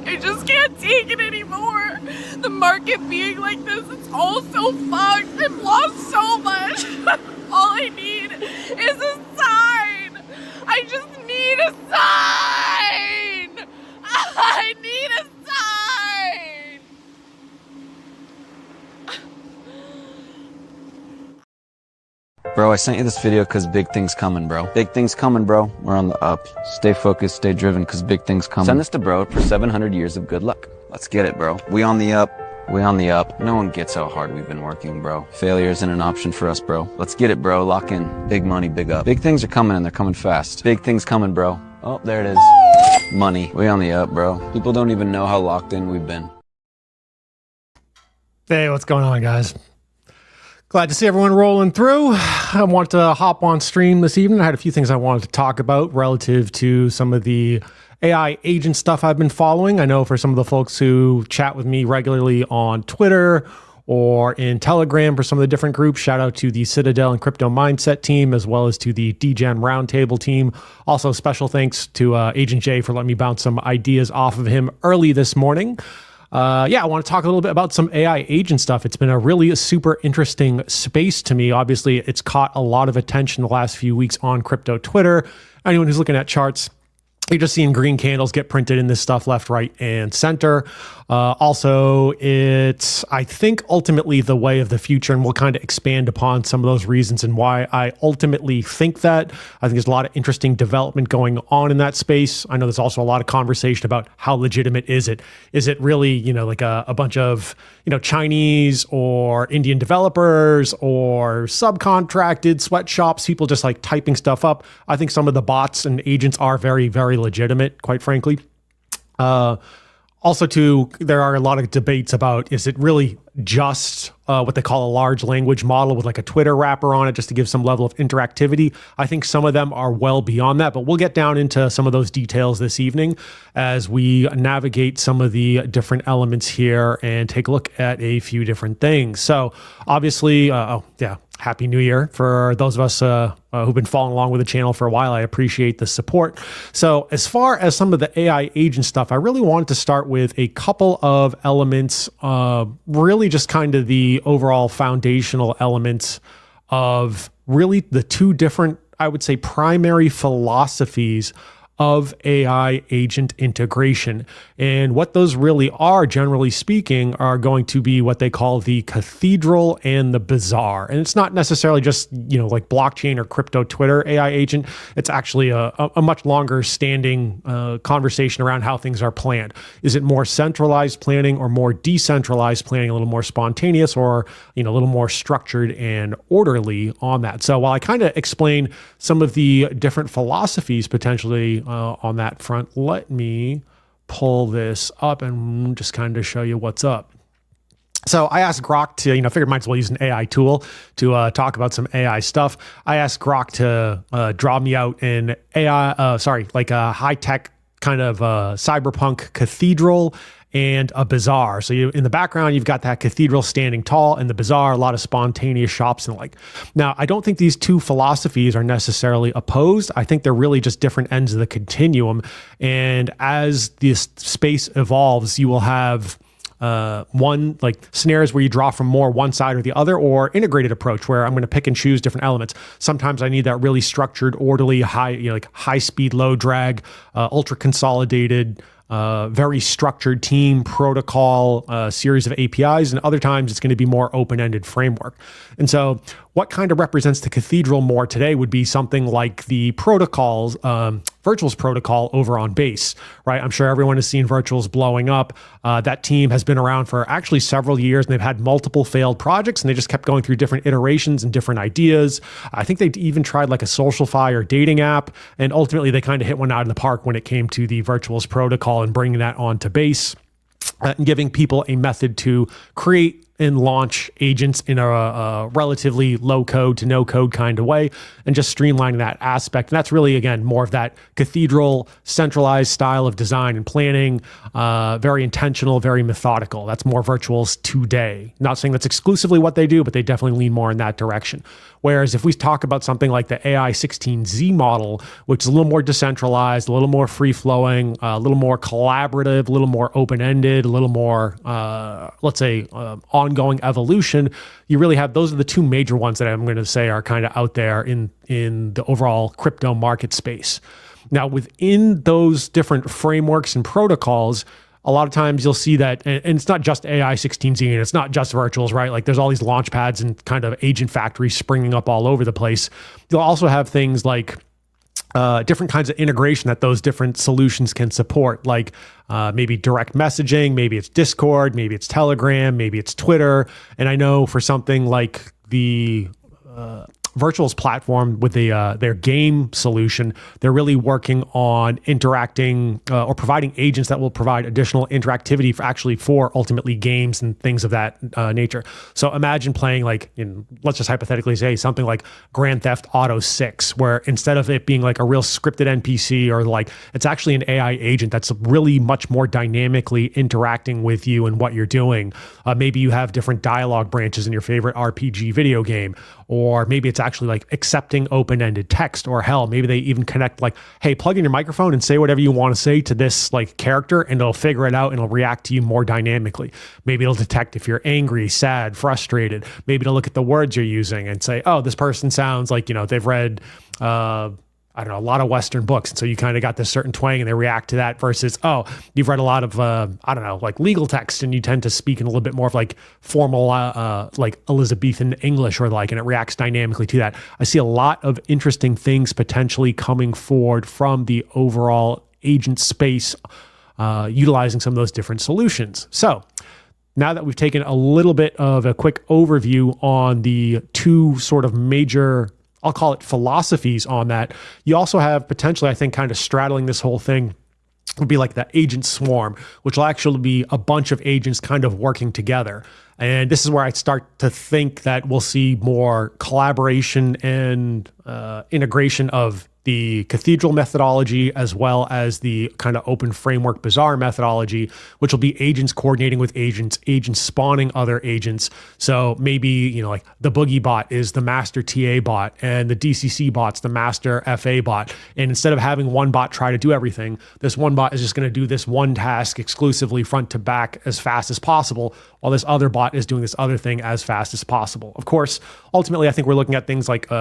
I just can't take it anymore. The market being like this, it's all so fucked. I've lost so much. All I need is a sign. I just need a sign. I need a sign. Bro, I sent you this video because big things coming, bro. Big things coming, bro. We're on the up. Stay focused, stay driven, because big things coming. Send this to bro for 700 years of good luck. Let's get it, bro. We on the up. We on the up. No one gets how hard we've been working, bro. Failure isn't an option for us, bro. Let's get it, bro. Lock in. Big money, big up. Big things are coming and they're coming fast. Big things coming, bro. Oh, there it is. Money. We on the up, bro. People don't even know how locked in we've been. Hey, what's going on, guys? Glad to see everyone rolling through. I want to hop on stream this evening. I had a few things I wanted to talk about relative to some of the AI agent stuff I've been following. I know for some of the folks who chat with me regularly on Twitter or in Telegram for some of the different groups, shout out to the Citadel and Crypto Mindset team, as well as to the DGen Roundtable team. Also, special thanks to Agent J for letting me bounce some ideas off of him early this morning. I want to talk a little bit about some AI agent stuff. It's been a really super interesting space to me. Obviously, it's caught a lot of attention the last few weeks on crypto Twitter. Anyone who's looking at charts, you're just seeing green candles get printed in this stuff left, right, and center. Also, it's, I think, ultimately the way of the future, and we'll kind of expand upon some of those reasons and why I ultimately think that. I think there's a lot of interesting development going on in that space. I know there's also a lot of conversation about how legitimate is it? Is it really, like a bunch of, Chinese or Indian developers or subcontracted sweatshops, people just like typing stuff up? I think some of the bots and agents are very, very legitimate, quite frankly. Also, too, there are a lot of debates about, is it really just what they call a large language model with like a Twitter wrapper on it just to give some level of interactivity? I think some of them are well beyond that, but we'll get down into some of those details this evening as we navigate some of the different elements here and take a look at a few different things. So obviously, Happy New Year for those of us who've been following along with the channel for a while. I appreciate the support. So as far as some of the AI agent stuff, I really wanted to start with a couple of elements, really just kind of the overall foundational elements of really the two different, I would say, primary philosophies of AI agent integration. And what those really are, generally speaking, are going to be what they call the cathedral and the bazaar. And it's not necessarily just, like blockchain or crypto Twitter AI agent. It's actually a much longer standing conversation around how things are planned. Is it more centralized planning or more decentralized planning, a little more spontaneous or, a little more structured and orderly on that? So while I kind of explain some of the different philosophies potentially on that front, let me pull this up and just kind of show you what's up. So I asked Grok to, figured might as well use an AI tool to talk about some AI stuff. I asked Grok to draw me out an like a high-tech kind of cyberpunk cathedral and a bazaar. So in the background, you've got that cathedral standing tall, and the bazaar, a lot of spontaneous shops and the like. Now, I don't think these two philosophies are necessarily opposed. I think they're really just different ends of the continuum. And as this space evolves, you will have one like scenarios where you draw from more one side or the other, or integrated approach where I'm going to pick and choose different elements. Sometimes I need that really structured, orderly, high speed, low drag, ultra consolidated, very structured team protocol, series of APIs, and other times it's going to be more open-ended framework. And so what kind of represents the cathedral more today would be something like the protocols, Virtuals protocol over on Base, right? I'm sure everyone has seen Virtuals blowing up. That team has been around for actually several years, and they've had multiple failed projects, and they just kept going through different iterations and different ideas. I think they even tried like a Socialfy or dating app, and ultimately they kind of hit one out of the park when it came to the Virtuals protocol and bringing that onto Base. And giving people a method to create and launch agents in a relatively low code to no code kind of way, and just streamlining that aspect. And that's really, again, more of that cathedral centralized style of design and planning, very intentional, very methodical. That's more Virtuals today. Not saying that's exclusively what they do, but they definitely lean more in that direction. Whereas if we talk about something like the AI 16Z model, which is a little more decentralized, a little more free-flowing, a little more collaborative, a little more open-ended, a little more, let's say, ongoing evolution, you really have, those are the two major ones that I'm going to say are kind of out there in the overall crypto market space. Now, within those different frameworks and protocols, a lot of times you'll see that, and it's not just AI 16Z and it's not just Virtuals, right? Like there's all these launch pads and kind of agent factories springing up all over the place. You'll also have things like different kinds of integration that those different solutions can support, like maybe direct messaging, maybe it's Discord, maybe it's Telegram, maybe it's Twitter. And I know for something like the Virtuals platform with their game solution, they're really working on interacting or providing agents that will provide additional interactivity for ultimately games and things of that nature. So imagine playing let's just hypothetically say something like Grand Theft Auto 6, where instead of it being like a real scripted NPC or like it's actually an AI agent that's really much more dynamically interacting with you and what you're doing. Maybe you have different dialogue branches in your favorite RPG video game, or maybe it's actually like accepting open-ended text, or hell, maybe they even connect like, hey, plug in your microphone and say whatever you want to say to this like character, and it'll figure it out and it'll react to you more dynamically. Maybe it'll detect if you're angry, sad, frustrated. Maybe it'll look at the words you're using and say, oh, this person sounds like, they've read, I don't know, a lot of Western books. And so you kind of got this certain twang and they react to that versus, oh, you've read a lot of, I don't know, like legal text and you tend to speak in a little bit more of like formal, like Elizabethan English or like, and it reacts dynamically to that. I see a lot of interesting things potentially coming forward from the overall agent space, utilizing some of those different solutions. So now that we've taken a little bit of a quick overview on the two sort of major, I'll call it philosophies on that, you also have potentially, I think, kind of straddling this whole thing would be like the agent swarm, which will actually be a bunch of agents kind of working together. And this is where I start to think that we'll see more collaboration and integration of the cathedral methodology as well as the kind of open framework bazaar methodology, which will be agents coordinating with agents, agents spawning other agents. So maybe, like the Boogie bot is the master TA bot and the DCC bot's the master FA bot. And instead of having one bot try to do everything, this one bot is just going to do this one task exclusively front to back as fast as possible, while this other bot is doing this other thing as fast as possible. Of course, ultimately, I think we're looking at things like,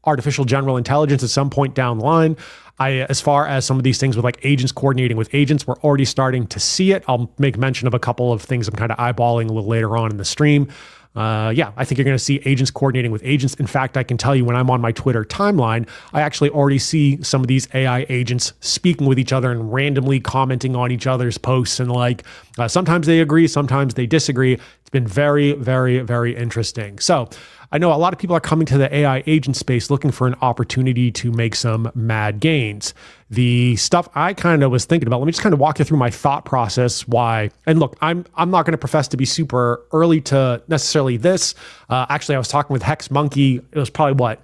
artificial general intelligence at some point down the line. As far as some of these things with like agents coordinating with agents, we're already starting to see it. I'll make mention of a couple of things I'm kind of eyeballing a little later on in the stream. I think you're going to see agents coordinating with agents. In fact, I can tell you when I'm on my Twitter timeline, I actually already see some of these AI agents speaking with each other and randomly commenting on each other's posts. And sometimes they agree, sometimes they disagree. It's been very, very, very interesting. So I know a lot of people are coming to the AI agent space looking for an opportunity to make some mad gains. The stuff I kind of was thinking about, let me just kind of walk you through my thought process why. And look, I'm not going to profess to be super early to necessarily this. Actually, I was talking with Hex Monkey. It was probably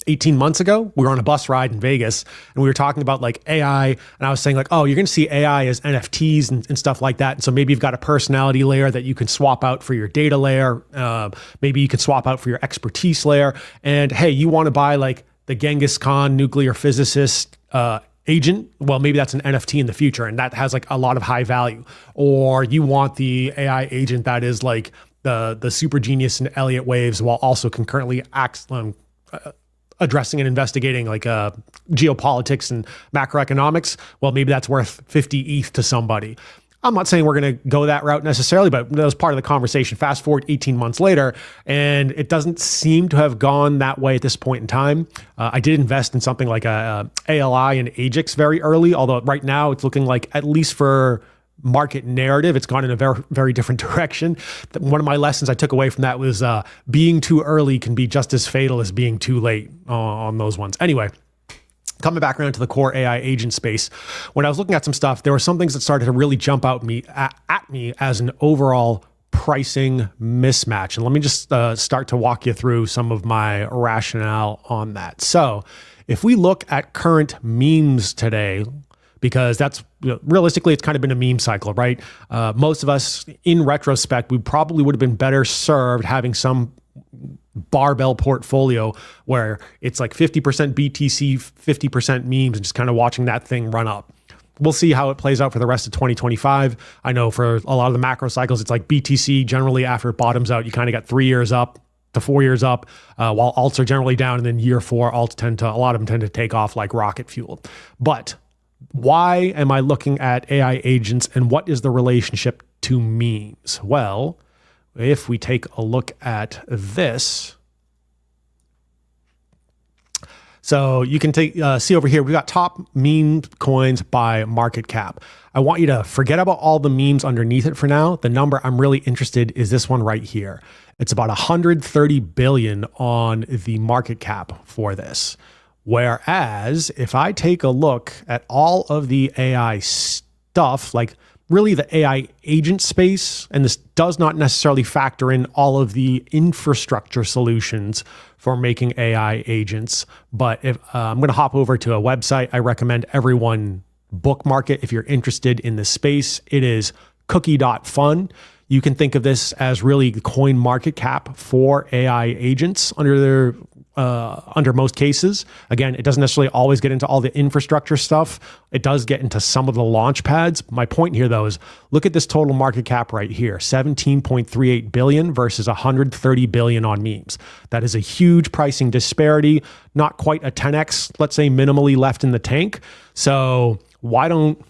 18 months ago, we were on a bus ride in Vegas and we were talking about like AI, and I was saying like, oh, you're going to see AI as NFTs and stuff like that. And so maybe you've got a personality layer that you can swap out for your data layer. Maybe you can swap out for your expertise layer. And hey, you want to buy like the Genghis Khan nuclear physicist agent? Well, maybe that's an NFT in the future and that has like a lot of high value. Or you want the AI agent that is like the super genius in Elliott waves while also concurrently addressing and investigating like geopolitics and macroeconomics. Well, maybe that's worth 50 ETH to somebody. I'm not saying we're going to go that route necessarily, but that was part of the conversation. Fast forward 18 months later, and it doesn't seem to have gone that way at this point in time. I did invest in something like a ALI and Ajax very early, although right now it's looking like, at least for market narrative, it's gone in a very, very different direction. One of my lessons I took away from that was being too early can be just as fatal as being too late on those ones. Anyway, coming back around to the core AI agent space, when I was looking at some stuff, there were some things that started to really jump out at me as an overall pricing mismatch. And let me just start to walk you through some of my rationale on that. So if we look at current memes today, because that's realistically, it's kind of been a meme cycle, right? Most of us, in retrospect, we probably would have been better served having some barbell portfolio where it's like 50% BTC, 50% memes, and just kind of watching that thing run up. We'll see how it plays out for the rest of 2025. I know for a lot of the macro cycles, it's like BTC generally after it bottoms out, you kind of got 3 years up to 4 years up, while alts are generally down. And then year 4, alts a lot of them tend to take off like rocket fuel. But why am I looking at AI agents and what is the relationship to memes? Well, if we take a look at this, so you can see over here, we've got top meme coins by market cap. I want you to forget about all the memes underneath it for now. The number I'm really interested is this one right here. It's about 130 billion on the market cap for this. Whereas if I take a look at all of the AI stuff, like really the AI agent space, and this does not necessarily factor in all of the infrastructure solutions for making AI agents. But if I'm going to hop over to a website, I recommend everyone bookmark it if you're interested in this space. It is cookie.fun. You can think of this as really the coin market cap for AI agents under most cases. Again, it doesn't necessarily always get into all the infrastructure stuff. It does get into some of the launch pads. My point here, though, is look at this total market cap right here, 17.38 billion versus 130 billion on memes. That is a huge pricing disparity, not quite a 10x, let's say minimally left in the tank. So why don't,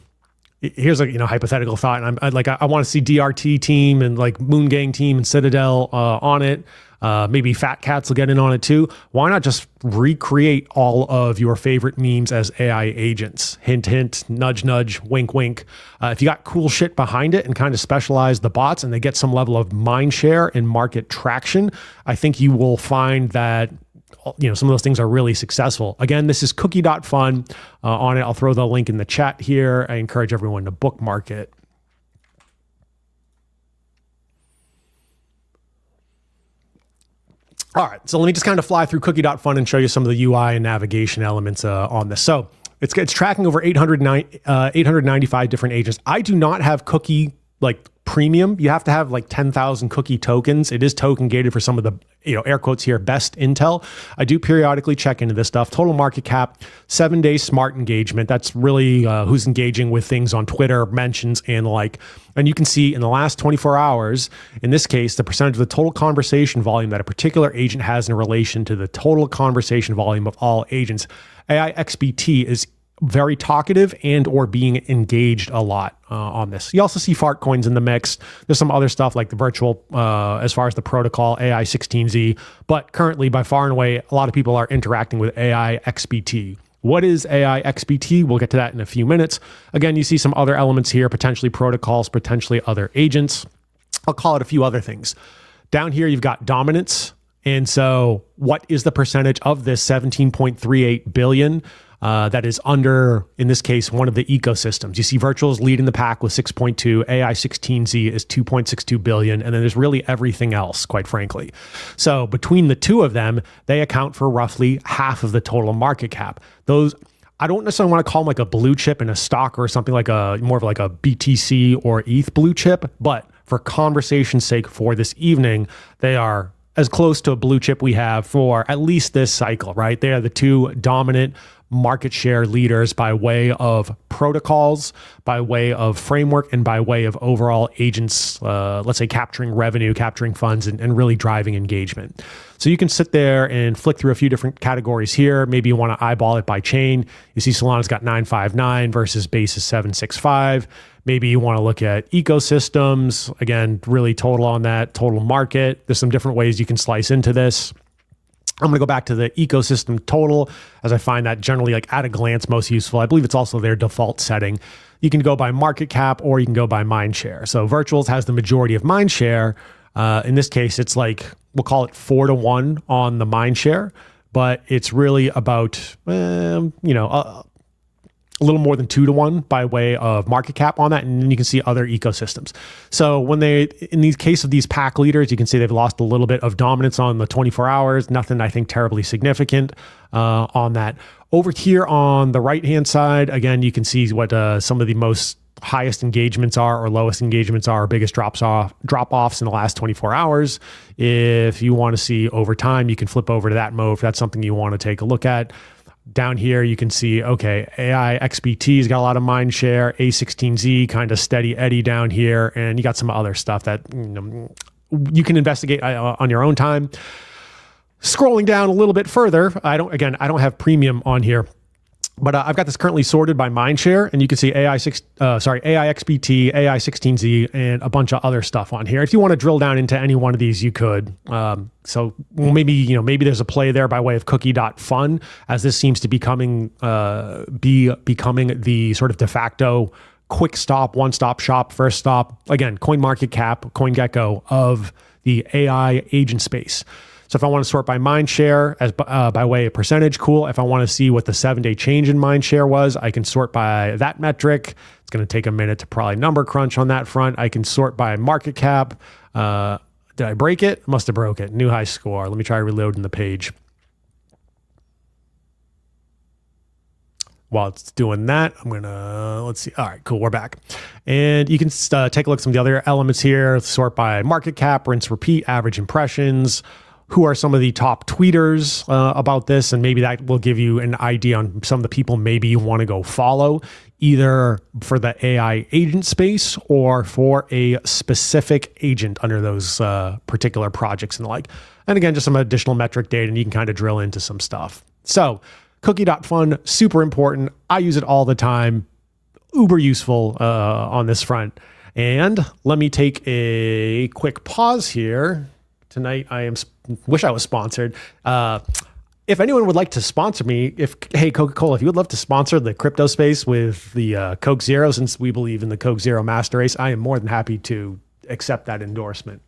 here's a hypothetical thought, and I want to see DRT team and like Moon Gang team and Citadel on it. Maybe Fat Cats will get in on it too. Why not just recreate all of your favorite memes as AI agents? Hint, hint, nudge, nudge, wink, wink. If you got cool shit behind it and kind of specialize the bots and they get some level of mind share and market traction, I think you will find that some of those things are really successful. Again, this is cookie.fun. On it, I'll throw the link in the chat here. I encourage everyone to bookmark it. All right, so let me just kind of fly through cookie.fun and show you some of the UI and navigation elements on this. So it's tracking over 895 different agents. I do not have cookie premium. You have to have 10,000 cookie tokens. It is token gated for some of the, air quotes here, best intel. I do periodically check into this stuff. Total market cap, 7-day smart engagement. That's really who's engaging with things on Twitter, mentions, and the like. And you can see in the last 24 hours, in this case, the percentage of the total conversation volume that a particular agent has in relation to the total conversation volume of all agents. AI XBT is very talkative and or being engaged a lot on this. You also see fart coins in the mix. There's some other stuff like the virtual, as far as the protocol, AI 16Z, but currently by far and away, a lot of people are interacting with AI XBT. What is AI XBT? We'll get to that in a few minutes. Again, you see some other elements here, potentially protocols, potentially other agents. I'll call it a few other things. Down here, you've got dominance. And so what is the percentage of this 17.38 billion that is under, in this case, one of the ecosystems? You see Virtuals leading the pack with 6.2, AI 16Z is 2.62 billion, and then there's really everything else, quite frankly. So between the two of them, they account for roughly half of the total market cap. Those, I don't necessarily want to call them like a blue chip in a stock or something like more of like a BTC or ETH blue chip, but for conversation's sake for this evening, they are as close to a blue chip we have for at least this cycle, right? They are the two dominant market share leaders by way of protocols, by way of framework, and by way of overall agents, let's say capturing revenue, capturing funds, and really driving engagement. So you can sit there and flick through a few different categories here. Maybe you want to eyeball it by chain. You see Solana's got 959 versus Base is 765. Maybe you want to look at ecosystems. Again, really total on that, total market. There's some different ways you can slice into this. I'm going to go back to the ecosystem total, as I find that generally at a glance most useful. I believe it's also their default setting. You can go by market cap or you can go by mind share. So Virtuals has the majority of mind share. In this case, it's we'll call it 4-to-1 on the mind share but it's really about, a little more than 2 to 1 by way of market cap on that. And then you can see other ecosystems. So when in these case of these pack leaders, you can see they've lost a little bit of dominance on the 24 hours, nothing I think terribly significant on that. Over here on the right-hand side, again, you can see what some of the most highest engagements are or lowest engagements are, or biggest drop-offs in the last 24 hours. If you want to see over time, you can flip over to that mode if that's something you want to take a look at. Down here, you can see, okay, AI XBT's got a lot of mind share, A16Z kind of steady Eddie down here, and you got some other stuff that you can investigate on your own time. Scrolling down a little bit further, I don't have premium on here, but I've got this currently sorted by mindshare, and you can see AI XBT, AI16Z, and a bunch of other stuff on here. If you want to drill down into any one of these, you could. Maybe there's a play there by way of cookie.fun, as this seems to be becoming the sort of de facto quick stop, one-stop shop, first stop. Again, CoinMarketCap, CoinGecko of the AI agent space. So if I want to sort by mindshare as by way of percentage, cool. If I want to see what the 7-day change in mindshare was, I can sort by that metric. It's going to take a minute to probably number crunch on that front. I can sort by market cap. Did I break it? Must have broke it. New high score. Let me try reloading the page. While it's doing that, I'm going to, let's see. All right, cool. We're back. And you can take a look at some of the other elements here. Sort by market cap, rinse, repeat, average impressions. Who are some of the top tweeters about this? And maybe that will give you an idea on some of the people maybe you want to go follow, either for the AI agent space or for a specific agent under those particular projects and the like. And again, just some additional metric data, and you can kind of drill into some stuff. So cookie.fun, super important. I use it all the time. Uber useful on this front. And let me take a quick pause here. Tonight, wish I was sponsored. If anyone would like to sponsor me, hey, Coca-Cola, if you would love to sponsor the crypto space with the Coke Zero, since we believe in the Coke Zero master race, I am more than happy to accept that endorsement.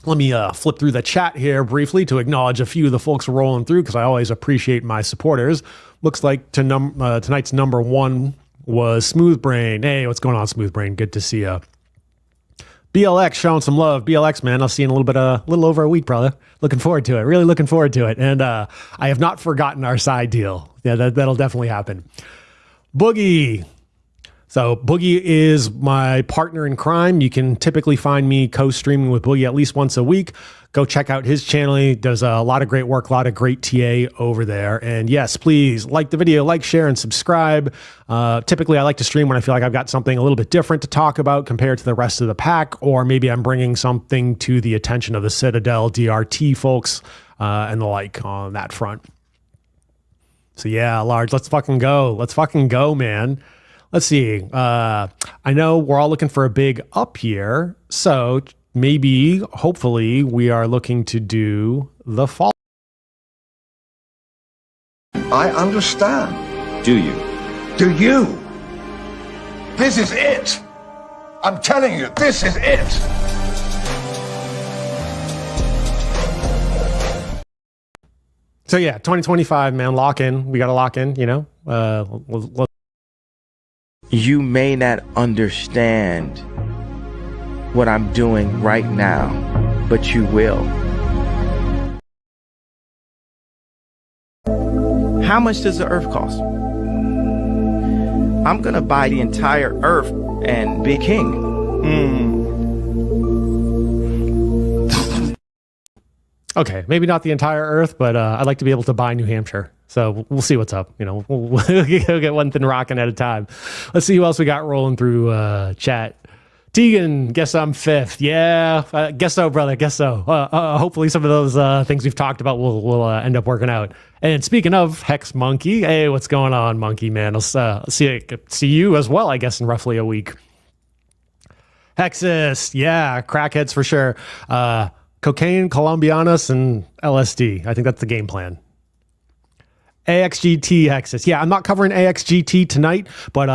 Let me flip through the chat here briefly to acknowledge a few of the folks rolling through, because I always appreciate my supporters. Looks like tonight's number one was Smooth Brain. Hey, what's going on, Smooth Brain? Good to see you. BLX showing some love. BLX, man, I'll see you in a little over a week, brother. Looking forward to it. Really looking forward to it. And I have not forgotten our side deal. Yeah, that'll definitely happen. Boogie. So Boogie is my partner in crime. You can typically find me co-streaming with Boogie at least once a week. Go check out his channel. He does a lot of great work, a lot of great TA over there. And yes, please like the video, like, share, and subscribe. Typically, I like to stream when I feel like I've got something a little bit different to talk about compared to the rest of the pack, or maybe I'm bringing something to the attention of the Citadel, DRT folks, and the like on that front. So yeah, Large, let's fucking go. Let's fucking go, man. Let's see. I know we're all looking for a big up here. So maybe, hopefully, we are looking to do the fall. I understand. Do you? Do you? This is it. I'm telling you, this is it. So yeah, 2025, man, lock in. We got to lock in, you know. You may not understand what I'm doing right now, but you will. How much does the earth cost? I'm gonna buy the entire earth and be king. Okay, maybe not the entire earth, but I'd like to be able to buy New Hampshire. So we'll see what's up. You know, we'll get one thing rocking at a time. Let's see who else we got rolling through chat. Tegan, guess I'm fifth. Yeah, guess so, brother. Guess so. Hopefully some of those things we've talked about will end up working out. And speaking of Hex Monkey, hey, what's going on, Monkey man? I'll see you as well, I guess, in roughly a week. Hexus, yeah, crackheads for sure. Cocaine, Colombianos, and LSD. I think that's the game plan. AXGT Hexus. Yeah, I'm not covering AXGT tonight, but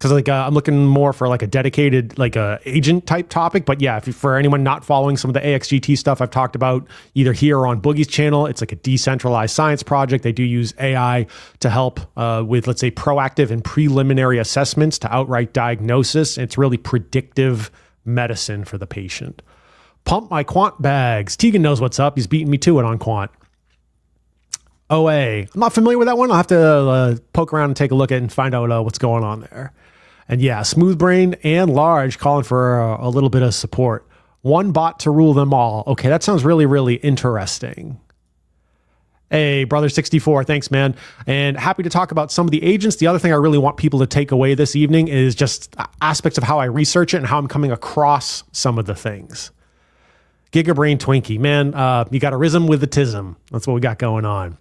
because like I'm looking more for like a dedicated like a agent type topic. But yeah, for anyone not following some of the AXGT stuff I've talked about either here or on Boogie's channel, it's like a decentralized science project. They do use AI to help with, let's say, proactive and preliminary assessments to outright diagnosis. It's really predictive medicine for the patient. Pump my quant bags. Tegan knows what's up. He's beating me to it on quant. OA. I'm not familiar with that one. I'll have to poke around and take a look at it and find out what's going on there. And yeah, Smooth Brain and Large calling for a little bit of support. One bot to rule them all. Okay, that sounds really, really interesting. Hey, Brother64, thanks, man. And happy to talk about some of the agents. The other thing I really want people to take away this evening is just aspects of how I research it and how I'm coming across some of the things. Gigabrain Twinkie, man, you got a rhythm with the tism. That's what we got going on.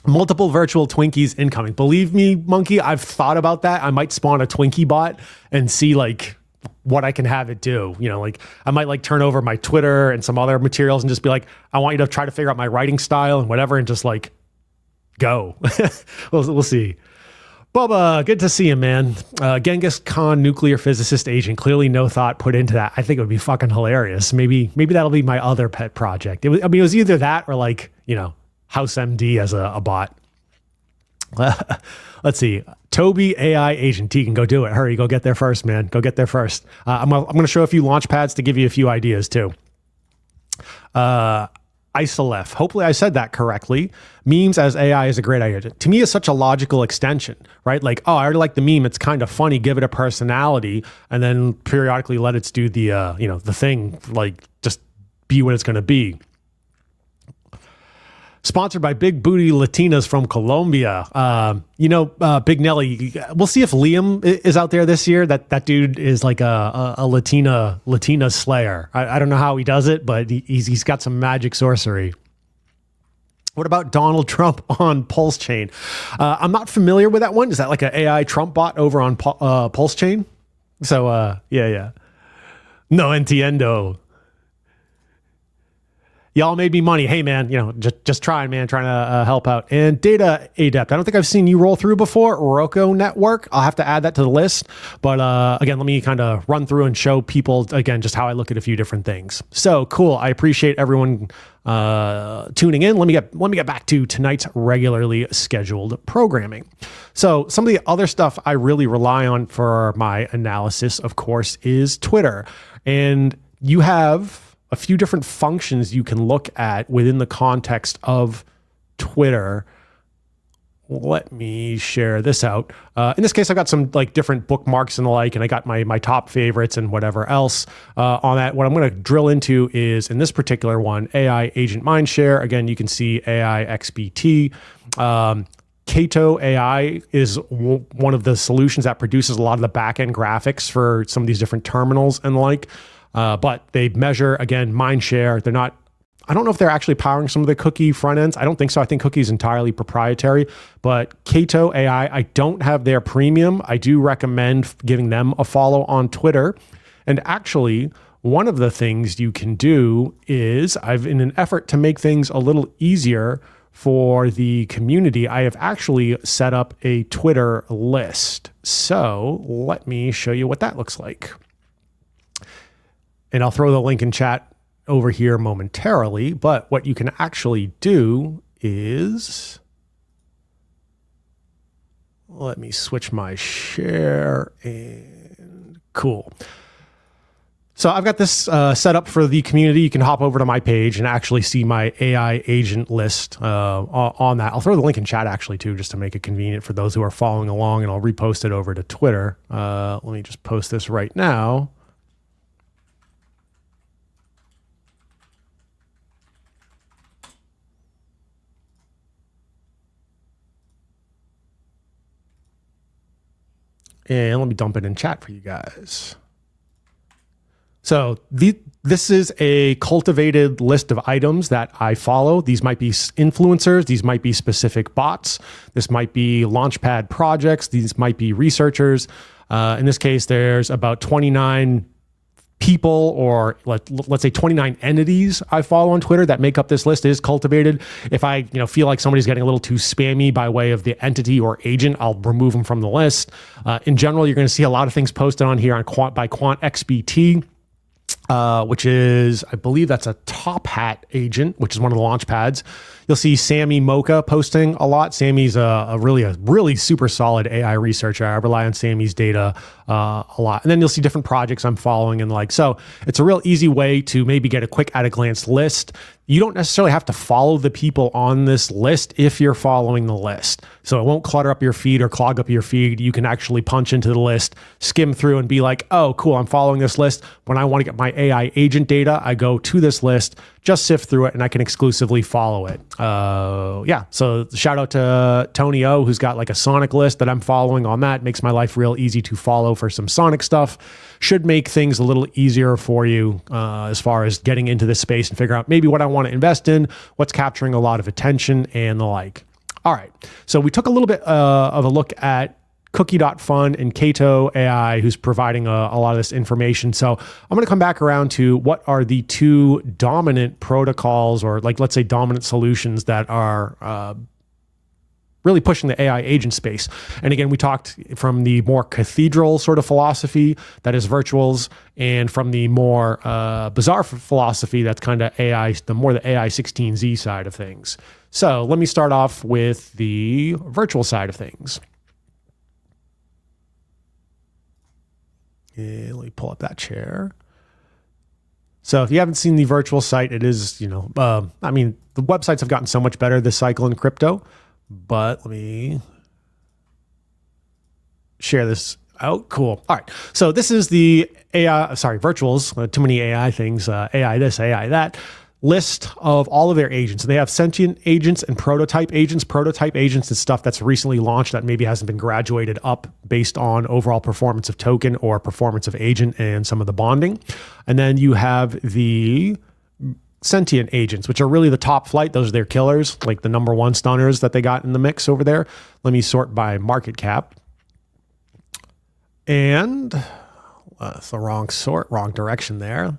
Multiple virtual Twinkies incoming. Believe me, Monkey, I've thought about that. I might spawn a Twinkie bot and see like what I can have it do. You know, like I might like turn over my Twitter and some other materials and just be like, I want you to try to figure out my writing style and whatever, and just like go. We'll see. Bubba, good to see you, man. Genghis Khan, nuclear physicist agent. Clearly no thought put into that. I think it would be fucking hilarious. Maybe that'll be my other pet project. It was either that or like, you know, House MD as a bot. Let's see. Toby AI agent Tegan, go do it. Hurry, go get there first, man. Go get there first. I'm going to show a few launch pads to give you a few ideas too. Isolef. Hopefully I said that correctly. Memes as AI is a great idea. To me, it's such a logical extension, right? Like, oh, I already like the meme. It's kind of funny. Give it a personality, and then periodically let it do the, the thing. Like, just be what it's going to be. Sponsored by Big Booty Latinas from Colombia. Big Nelly. We'll see if Liam is out there this year. That dude is like a Latina slayer. I don't know how he does it, but he's got some magic sorcery. What about Donald Trump on Pulse Chain? I'm not familiar with that one. Is that like an AI Trump bot over on Pulse Chain? So yeah. No entiendo. Y'all made me money. Hey, man, just trying to help out. And Data Adept. I don't think I've seen you roll through before. Roku Network. I'll have to add that to the list. But again, let me kind of run through and show people, again, just how I look at a few different things. So cool. I appreciate everyone tuning in. Let me get back to tonight's regularly scheduled programming. So some of the other stuff I really rely on for my analysis, of course, is Twitter. And you have a few different functions you can look at within the context of Twitter. Let me share this out. In this case, I've got some like different bookmarks and the like, and I got my top favorites and whatever else on that. What I'm going to drill into is, in this particular one, AI Agent Mindshare. Again, you can see AI XBT. Kato AI is one of the solutions that produces a lot of the back-end graphics for some of these different terminals and the like. But they measure, again, mind share. I don't know if they're actually powering some of the cookie front ends. I don't think so. I think cookie is entirely proprietary. But Kato AI, I don't have their premium. I do recommend giving them a follow on Twitter. And actually, one of the things you can do is, in an effort to make things a little easier for the community, I have actually set up a Twitter list. So let me show you what that looks like. And I'll throw the link in chat over here momentarily. But what you can actually do is, let me switch my share, and cool. So I've got this set up for the community. You can hop over to my page and actually see my AI agent list on that. I'll throw the link in chat actually too, just to make it convenient for those who are following along, and I'll repost it over to Twitter. Let me just post this right now. And let me dump it in chat for you guys. So this is a cultivated list of items that I follow. These might be influencers. These might be specific bots. This might be Launchpad projects. These might be researchers. In this case, there's about 29 people, or let's say 29 entities I follow on Twitter that make up this list is cultivated. If I feel like somebody's getting a little too spammy by way of the entity or agent, I'll remove them from the list. In general, you're going to see a lot of things posted on here by QuantXBT. Which is, I believe that's a Top Hat agent, which is one of the launch pads. You'll see Sammy Mocha posting a lot. Sammy's a really super solid AI researcher. I rely on Sammy's data a lot. And then you'll see different projects I'm following and like. So it's a real easy way to maybe get a quick at a glance list. You don't necessarily have to follow the people on this list if you're following the list. So it won't clutter up your feed or clog up your feed. You can actually punch into the list, skim through and be like, oh, cool, I'm following this list. When I want to get my AI agent data, I go to this list, just sift through it, and I can exclusively follow it. So shout out to Tony O, who's got like a Sonic list that I'm following on that. Makes my life real easy to follow for some Sonic stuff. Should make things a little easier for you as far as getting into this space and figure out maybe what I want to invest in, what's capturing a lot of attention, and the like. All right, so we took a little bit of a look at Cookie.fun and Kato AI, who's providing a lot of this information. So I'm going to come back around to what are the two dominant protocols, or like, let's say dominant solutions that are really pushing the AI agent space. And again, we talked from the more cathedral sort of philosophy that is virtuals, and from the more bizarre philosophy that's kind of AI, the AI 16Z side of things. So let me start off with the virtual side of things. Yeah, let me pull up that chair. So if you haven't seen the virtual site, it is, the websites have gotten so much better this cycle in crypto, but let me share this out. Cool. All right. So this is the virtuals, too many AI things, AI this, AI that, list of all of their agents. They have sentient agents and prototype agents. Prototype agents is stuff that's recently launched that maybe hasn't been graduated up based on overall performance of token or performance of agent and some of the bonding. And then you have the sentient agents, which are really the top flight. Those are their killers, like the number one stunners that they got in the mix over there. Let me sort by market cap. And it's the wrong direction there.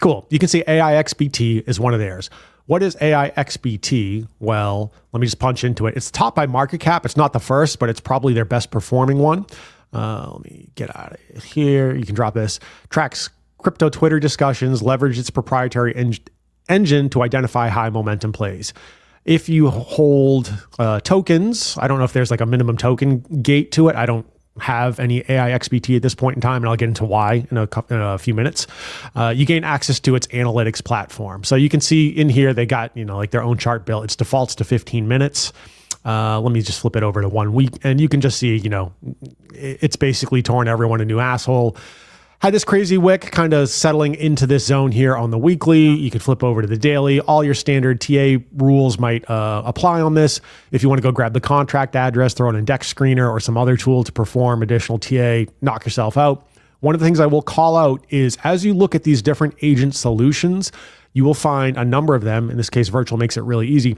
Cool. You can see AIXBT is one of theirs. What is AIXBT? Well, let me just punch into it. It's top by market cap. It's not the first, but it's probably their best performing one. Let me get out of here. You can drop this. Tracks crypto Twitter discussions, leverage its proprietary engine to identify high momentum plays. If you hold tokens, I don't know if there's like a minimum token gate to it. I don't have any AIXBT at this point in time, and I'll get into why in a few minutes. You gain access to its analytics platform. So you can see in here, they got, like their own chart built. It defaults to 15 minutes. Let me just flip it over to 1 week, and you can just see, it's basically torn everyone a new asshole. Had this crazy wick kind of settling into this zone here on the weekly. You could flip over to the daily. All your standard TA rules might apply on this. If you want to go grab the contract address, throw an index screener or some other tool to perform additional TA, knock yourself out. One of the things I will call out is as you look at these different agent solutions, you will find a number of them. In this case, virtual makes it really easy.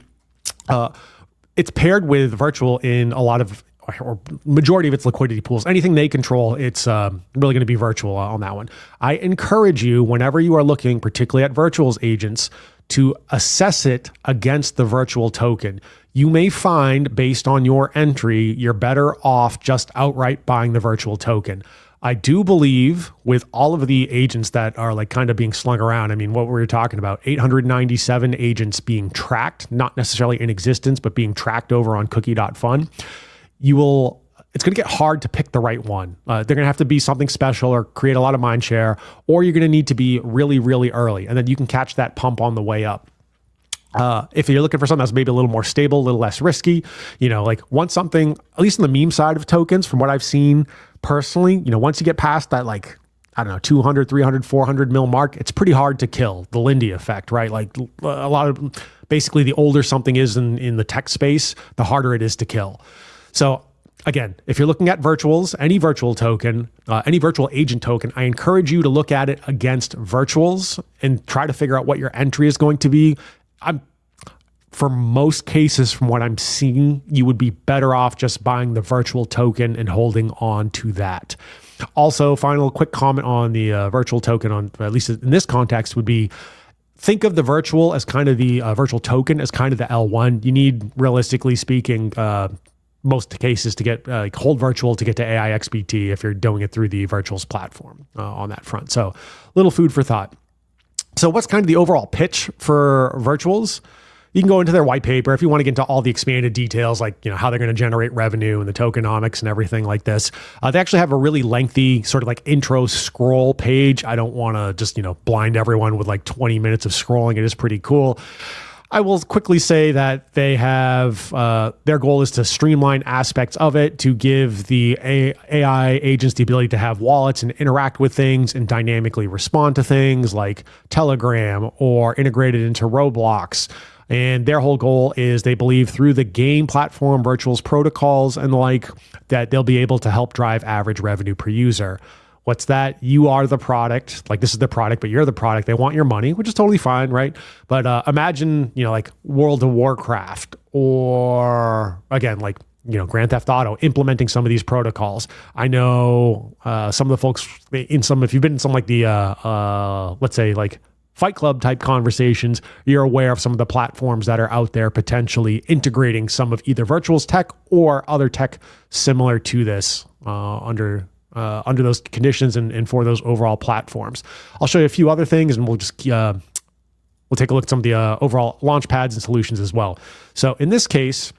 It's paired with virtual in a lot of, or majority of its liquidity pools. Anything they control, it's really going to be virtual on that one. I encourage you, whenever you are looking, particularly at virtuals agents, to assess it against the virtual token. You may find, based on your entry, you're better off just outright buying the virtual token. I do believe with all of the agents that are like kind of being slung around, I mean, what were we talking about? 897 agents being tracked, not necessarily in existence, but being tracked over on Cookie.fun. It's going to get hard to pick the right one. They're going to have to be something special or create a lot of mind share, or you're going to need to be really, really early. And then you can catch that pump on the way up. If you're looking for something that's maybe a little more stable, a little less risky, like once something, at least on the meme side of tokens, from what I've seen personally, once you get past that, like, I don't know, 200, 300, 400 mil mark, it's pretty hard to kill. The Lindy effect, right? Like a lot of, basically the older something is in the tech space, the harder it is to kill. So again, if you're looking at virtuals, any virtual token, any virtual agent token, I encourage you to look at it against virtuals and try to figure out what your entry is going to be. For most cases, from what I'm seeing, you would be better off just buying the virtual token and holding on to that. Also, final quick comment on the virtual token, on at least in this context, would be think of the virtual as kind of the virtual token as kind of the L1. You need, realistically speaking, most cases to get hold virtual to get to AI XBT if you're doing it through the virtuals platform on that front. So little food for thought. So what's kind of the overall pitch for virtuals? You can go into their white paper if you want to get into all the expanded details, like, how they're going to generate revenue and the tokenomics and everything like this. They actually have a really lengthy sort of like intro scroll page. I don't want to just, blind everyone with like 20 minutes of scrolling. It is pretty cool. I will quickly say that they have, their goal is to streamline aspects of it, to give the AI agents the ability to have wallets and interact with things and dynamically respond to things like Telegram or integrated into Roblox. And their whole goal is, they believe, through the game platform, virtuals protocols and the like, that they'll be able to help drive average revenue per user. What's that? You are the product. Like, this is the product, but you're the product. They want your money, which is totally fine, right? But imagine, like World of Warcraft, or again, like, Grand Theft Auto, implementing some of these protocols. I know some of the folks if you've been in some like the, let's say like Fight Club type conversations, you're aware of some of the platforms that are out there potentially integrating some of either virtuals tech or other tech similar to this under those conditions and for those overall platforms. I'll show you a few other things, and we'll just we'll take a look at some of the overall launch pads and solutions as well. So in this case,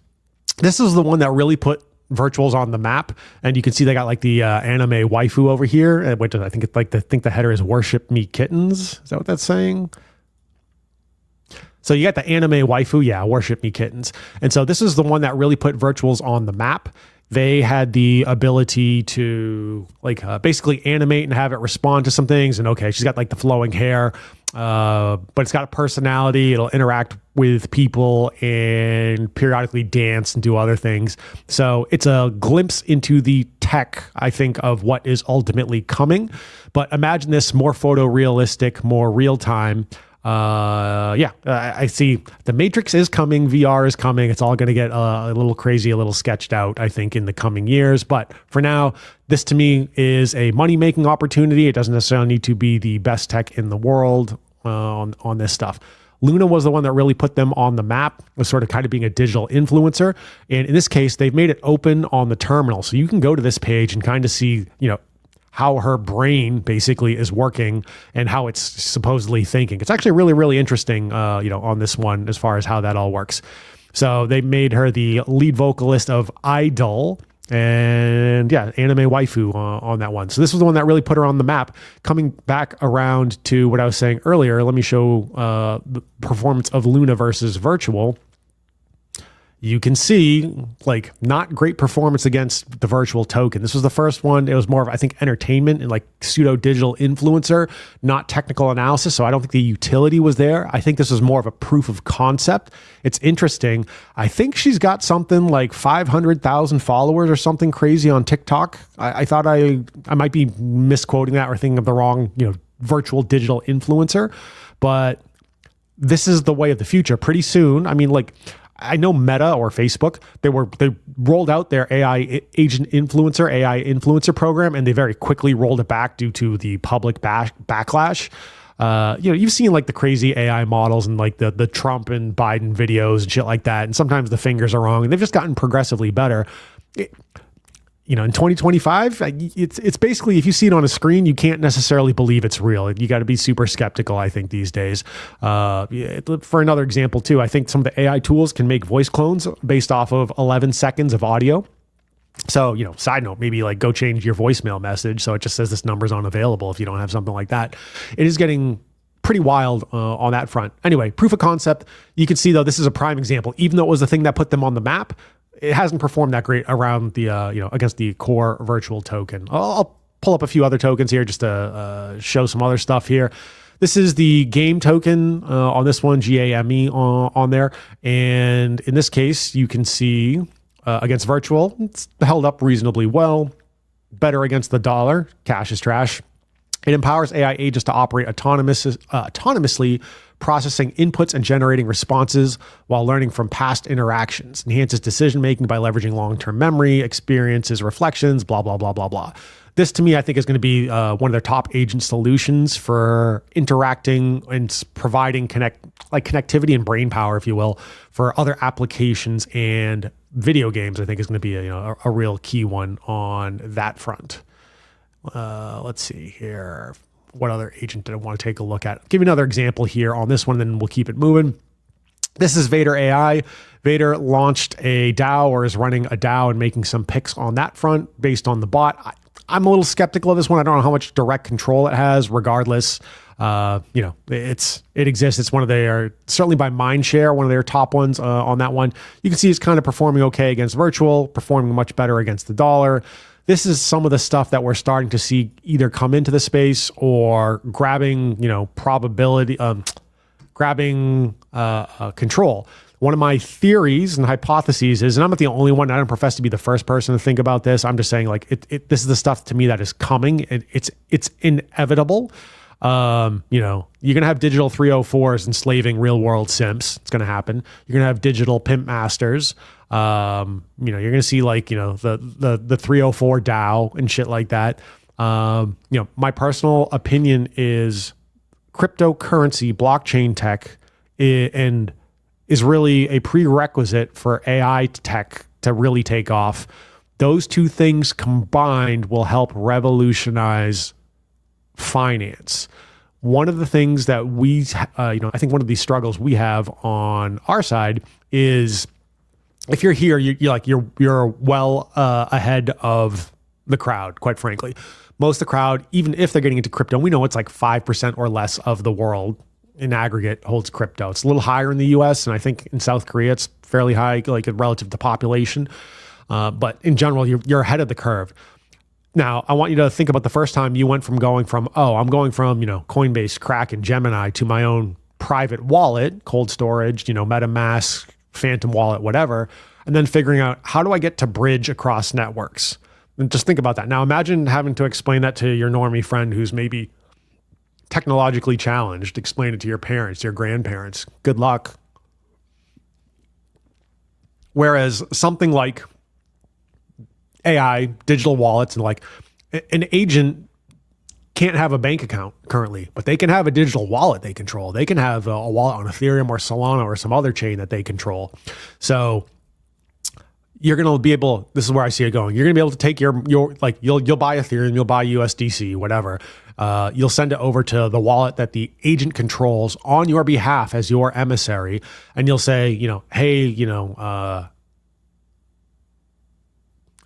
this is the one that really put virtuals on the map, and you can see they got like the anime waifu over here, which I think the header is "Worship Me Kittens." Is that what that's saying? So you got the anime waifu, "Worship Me Kittens," and so this is the one that really put virtuals on the map. They had the ability to basically animate and have it respond to some things. And okay, she's got like the flowing hair, but it's got a personality. It'll interact with people and periodically dance and do other things. So it's a glimpse into the tech, I think, of what is ultimately coming. But imagine this more photorealistic, more real time. I see the Matrix is coming, VR is coming. It's all going to get a little crazy, a little sketched out, I think, in the coming years. But for now, this to me is a money-making opportunity. It doesn't necessarily need to be the best tech in the world on this stuff. Luna was the one that really put them on the map, was sort of kind of being a digital influencer. And in this case, they've made it open on the terminal. So you can go to this page and kind of see, how her brain basically is working and how it's supposedly thinking. It's actually really, really interesting, on this one as far as how that all works. So they made her the lead vocalist of Idol, and anime waifu on that one. So this was the one that really put her on the map. Coming back around to what I was saying earlier, let me show the performance of Luna versus virtual. You can see not great performance against the virtual token. This was the first one. It was more of, I think, entertainment and pseudo digital influencer, not technical analysis. So I don't think the utility was there. I think this was more of a proof of concept. It's interesting. I think she's got something like 500,000 followers or something crazy on TikTok. I thought I might be misquoting that or thinking of the wrong, virtual digital influencer, but this is the way of the future. Pretty soon, I know Meta or Facebook, they rolled out their AI influencer program, and they very quickly rolled it back due to the public backlash. You've seen the crazy AI models and the Trump and Biden videos and shit like that. And sometimes the fingers are wrong, and they've just gotten progressively better. In 2025, it's basically, if you see it on a screen, you can't necessarily believe it's real. You got to be super skeptical, I think, these days. For another example, too, I think some of the AI tools can make voice clones based off of 11 seconds of audio. So, side note, maybe go change your voicemail message so it just says this number's unavailable if you don't have something like that. It is getting pretty wild on that front. Anyway, proof of concept. You can see, though, this is a prime example. Even though it was the thing that put them on the map, it hasn't performed that great around the, against the core virtual token. I'll pull up a few other tokens here just to show some other stuff here. This is the game token on this one, GAME on there. And in this case, you can see against virtual, it's held up reasonably well. Better against the dollar. Cash is trash. It empowers AI agents to operate autonomously, processing inputs and generating responses while learning from past interactions. Enhances decision-making by leveraging long-term memory, experiences, reflections, blah, blah, blah, blah, blah. This, to me, I think is going to be one of their top agent solutions for interacting and providing connectivity and brain power, if you will, for other applications and video games. I think is going to be a real key one on that front. Let's see here. What other agent did I want to take a look at? I'll give you another example here on this one, then we'll keep it moving. This is Vader AI. Vader launched a DAO or is running a DAO and making some picks on that front based on the bot. I'm a little skeptical of this one. I don't know how much direct control it has. Regardless, it exists. It's one of their, certainly by mindshare, one of their top ones on that one. You can see it's kind of performing okay against virtual, performing much better against the dollar. This is some of the stuff that we're starting to see either come into the space or grabbing, probability, grabbing control. One of my theories and hypotheses is, and I'm not the only one, I don't profess to be the first person to think about this. I'm just saying, like, this is the stuff to me that is coming. It's inevitable. You're going to have digital 304s enslaving real world simps. It's going to happen. You're going to have digital pimp masters. You're going to see the 304 DAO and shit like that. My personal opinion is cryptocurrency, blockchain tech, is really a prerequisite for AI tech to really take off. Those two things combined will help revolutionize finance. One of the things that I think one of these struggles we have on our side is, if you're here, you're well ahead of the crowd, quite frankly. Most of the crowd, even if they're getting into crypto, we know it's like 5% or less of the world in aggregate holds crypto. It's a little higher in the US, and I think in South Korea it's fairly high, like relative to population. But in general, you're ahead of the curve. Now, I want you to think about the first time you went from going from Coinbase, Kraken, Gemini to my own private wallet, cold storage, MetaMask, Phantom Wallet, whatever, and then figuring out, how do I get to bridge across networks? And just think about that. Now, imagine having to explain that to your normie friend who's maybe technologically challenged. Explain it to your parents, your grandparents. Good luck. Whereas something like AI, digital wallets, and like an agent can't have a bank account currently, but they can have a digital wallet they control. They can have a wallet on Ethereum or Solana or some other chain that they control. So you're going to be able, this is where I see it going. You're going to be able to take you'll buy Ethereum, you'll buy USDC, whatever. You'll send it over to the wallet that the agent controls on your behalf as your emissary. And you'll say, hey,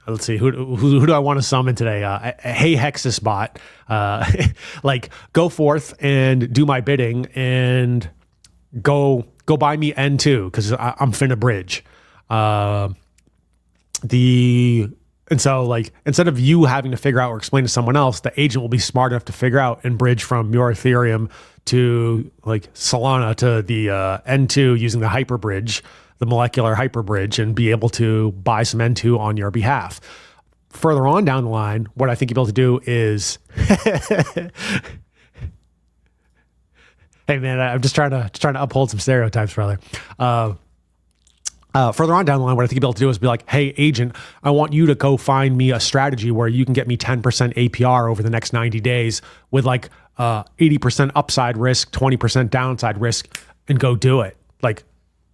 let's see, who do I want to summon today? Hey, Hexus bot, go forth and do my bidding and go buy me N2 because I'm finna bridge. And so instead of you having to figure out or explain to someone else, the agent will be smart enough to figure out and bridge from your Ethereum to Solana to the N2 using the hyperbridge, the molecular hyperbridge, and be able to buy some N2 on your behalf. Further on down the line, what I think you'll be able to do is, hey man, I'm just trying to uphold some stereotypes, brother. Further on down the line, what I think you'll be able to do is be like, hey, agent, I want you to go find me a strategy where you can get me 10% APR over the next 90 days with 80% upside risk, 20% downside risk, and go do it.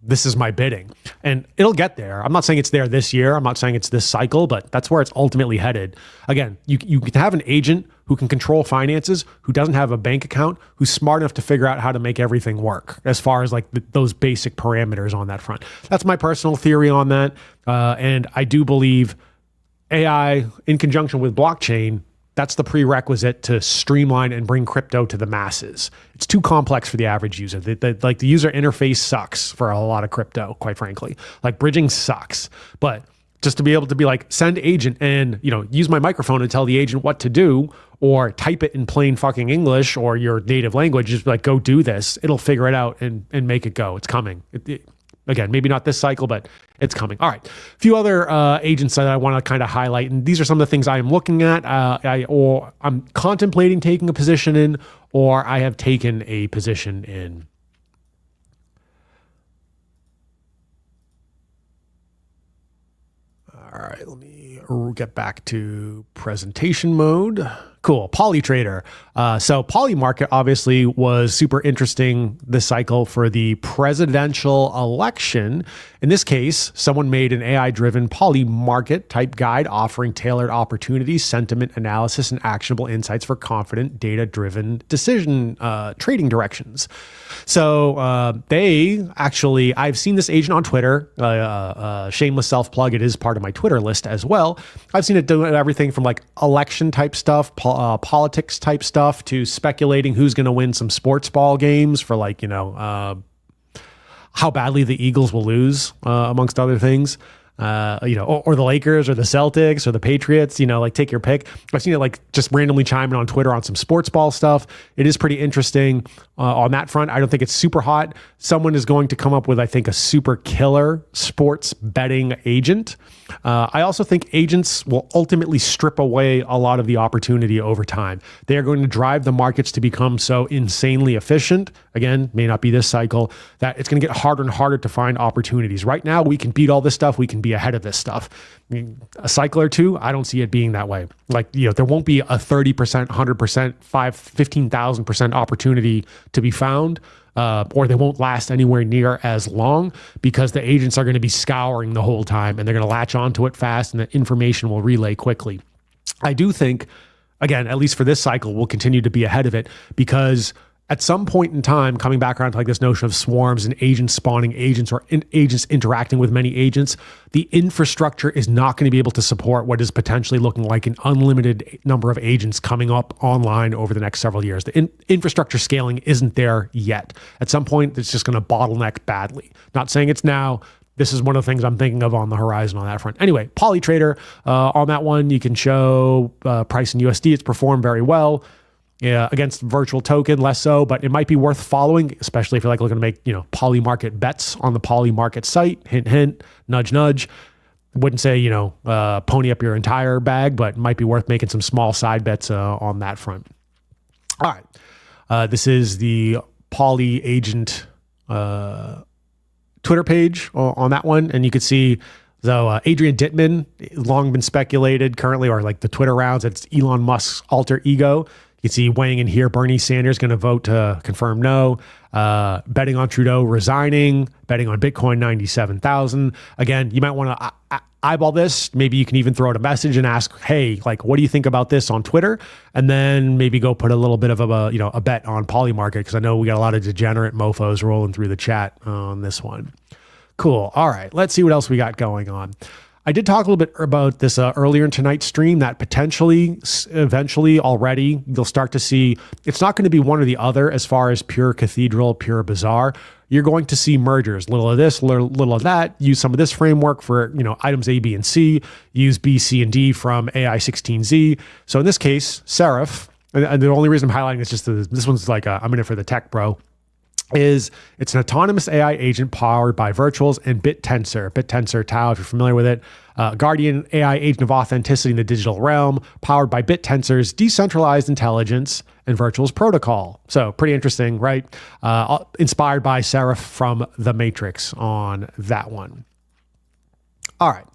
This is my bidding. And it'll get there. I'm not saying it's there this year. I'm not saying it's this cycle, but that's where it's ultimately headed. Again, you can have an agent who can control finances, who doesn't have a bank account, who's smart enough to figure out how to make everything work as far as those basic parameters on that front. That's my personal theory on that. And I do believe AI in conjunction with blockchain, that's the prerequisite to streamline and bring crypto to the masses. It's too complex for the average user. The user interface sucks for a lot of crypto, quite frankly. Bridging sucks. But just to be able to be send agent and, use my microphone and tell the agent what to do, or type it in plain fucking English or your native language, just go do this. It'll figure it out and make it go. It's coming. Again, maybe not this cycle, but it's coming. All right. A few other agents that I want to kind of highlight. And these are some of the things I am looking at, or I'm contemplating taking a position in, or I have taken a position in. All right, let me get back to presentation mode. Cool. Polytrader. So Polymarket obviously was super interesting this cycle for the presidential election. In this case, someone made an AI-driven Polymarket type guide offering tailored opportunities, sentiment analysis, and actionable insights for confident, data-driven decision trading directions. So they actually, I've seen this agent on Twitter, shameless self-plug, it is part of my Twitter list as well. I've seen it do everything from like election type stuff, politics type stuff, to speculating who's going to win some sports ball games for like, how badly the Eagles will lose, amongst other things. Or the Lakers or the Celtics or the Patriots, like take your pick. I've seen it like just randomly chiming on Twitter on some sports ball stuff. It is pretty interesting on that front. I don't think it's super hot. Someone is going to come up with, I think, a super killer sports betting agent. I also think agents will ultimately strip away a lot of the opportunity over time. They are going to drive the markets to become so insanely efficient. Again, may not be this cycle, that it's going to get harder and harder to find opportunities. Right now, we can beat all this stuff. We can be ahead of this stuff. I mean, a cycle or two, I don't see it being that way. Like, there won't be a 30%, 100%, 15,000% opportunity to be found. Or they won't last anywhere near as long because the agents are going to be scouring the whole time and they're going to latch onto it fast and the information will relay quickly. I do think, again, at least for this cycle, we'll continue to be ahead of it because at some point in time, coming back around to like this notion of swarms and agents spawning agents or agents interacting with many agents, the infrastructure is not going to be able to support what is potentially looking like an unlimited number of agents coming up online over the next several years. The infrastructure scaling isn't there yet. At some point, it's just going to bottleneck badly. Not saying it's now. This is one of the things I'm thinking of on the horizon on that front. Anyway, Polytrader, on that one, you can show price in USD. It's performed very well. Yeah, against virtual token, less so, but it might be worth following, especially if you're like looking to make, Polymarket bets on the Polymarket site. Hint, hint, nudge, nudge. Wouldn't say, pony up your entire bag, but might be worth making some small side bets on that front. All right. This is the Poly Agent Twitter page on that one. And you can see, so Adrian Dittman, long been speculated currently, or like the Twitter rounds, it's Elon Musk's alter ego. You can see weighing in here, Bernie Sanders going to vote to confirm no, betting on Trudeau resigning, betting on Bitcoin 97,000. Again, you might want to eyeball this. Maybe you can even throw out a message and ask, hey, like, what do you think about this on Twitter? And then maybe go put a little bit of a bet on Polymarket, because I know we got a lot of degenerate mofos rolling through the chat on this one. Cool. All right, let's see what else we got going on. I did talk a little bit about this earlier in tonight's stream, that potentially, eventually already, you'll start to see, it's not going to be one or the other as far as pure cathedral, pure bazaar. You're going to see mergers, little of this, little of that, use some of this framework for, items A, B, and C, use B, C, and D from AI16Z. So in this case, Seraph, and the only reason I'm highlighting is just this one's like, I'm in it for the tech, bro. It's an autonomous AI agent powered by Virtuals and BitTensor. BitTensor Tau, if you're familiar with it. Guardian AI agent of authenticity in the digital realm, powered by BitTensor's decentralized intelligence and Virtuals protocol. So pretty interesting, right? Inspired by Seraph from The Matrix on that one. All right.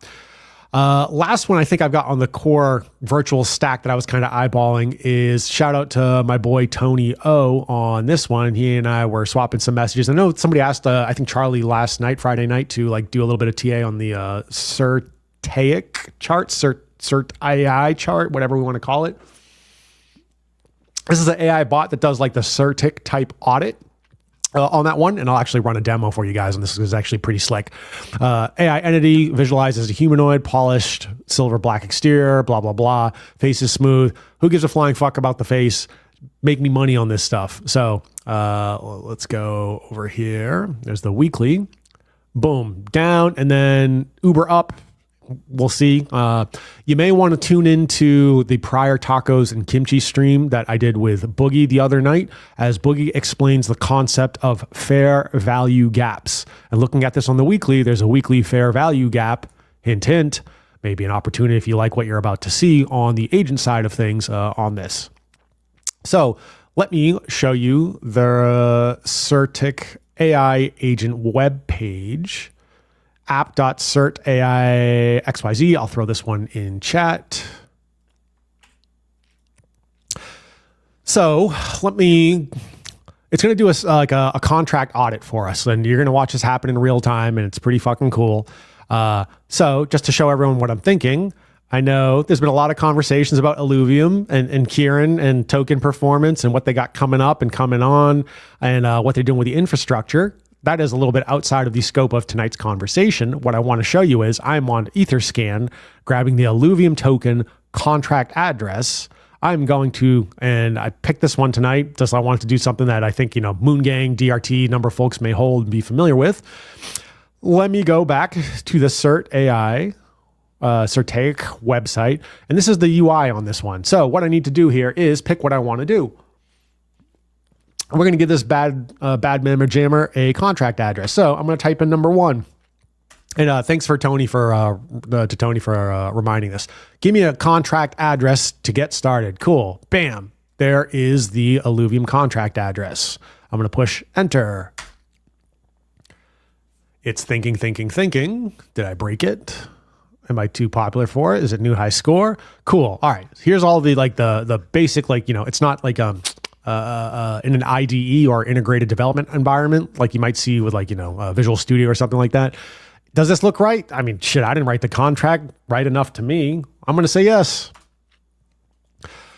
Last one I think I've got on the core virtual stack that I was kind of eyeballing is shout out to my boy Tony O on this one. He and I were swapping some messages. I know somebody asked, I think Charlie last night, Friday night, to like do a little bit of TA on the CertAI chart, CertAI chart, whatever we want to call it. This is an AI bot that does like the CertIC type audit. On that one, and I'll actually run a demo for you guys, and this is actually pretty slick. AI entity visualized as a humanoid, polished, silver black exterior, blah, blah, blah. Face is smooth. Who gives a flying fuck about the face? Make me money on this stuff. So let's go over here. There's the weekly. Boom, down, and then Uber up. we'll see. You may want to tune into the prior tacos and kimchi stream that I did with Boogie the other night, as Boogie explains the concept of fair value gaps. And looking at this on the weekly, there's a weekly fair value gap, hint, hint, maybe an opportunity if you like what you're about to see on the agent side of things on this. So let me show you the Certic AI agent web page, app.certaixyz. I'll throw this one in chat. So it's going to do a contract audit for us, and you're going to watch this happen in real time, and it's pretty fucking cool. So just to show everyone what I'm thinking, I know there's been a lot of conversations about Illuvium and Kieran and token performance and what they got coming up and coming on, and what they're doing with the infrastructure. That is a little bit outside of the scope of tonight's conversation. What I want to show you is I'm on Etherscan, grabbing the Illuvium token contract address. I'm going to, and I picked this one tonight, just I wanted to do something that I think, Moon Gang, DRT, number of folks may hold and be familiar with. Let me go back to the Cert AI, Certaic website, and this is the UI on this one. So what I need to do here is pick what I want to do. We're going to give this bad mammer jammer a contract address. So I'm going to type in number 1. And thanks for Tony for reminding this. Give me a contract address to get started. Cool. Bam. There is the Illuvium contract address. I'm going to push enter. It's thinking. Did I break it? Am I too popular for it? Is it new high score? Cool. All right. Here's all the the basic, it's not like in an IDE or integrated development environment like you might see with Visual Studio or something like that. Does this look right? I mean, shit, I didn't write the contract right enough to me. I'm going to say yes.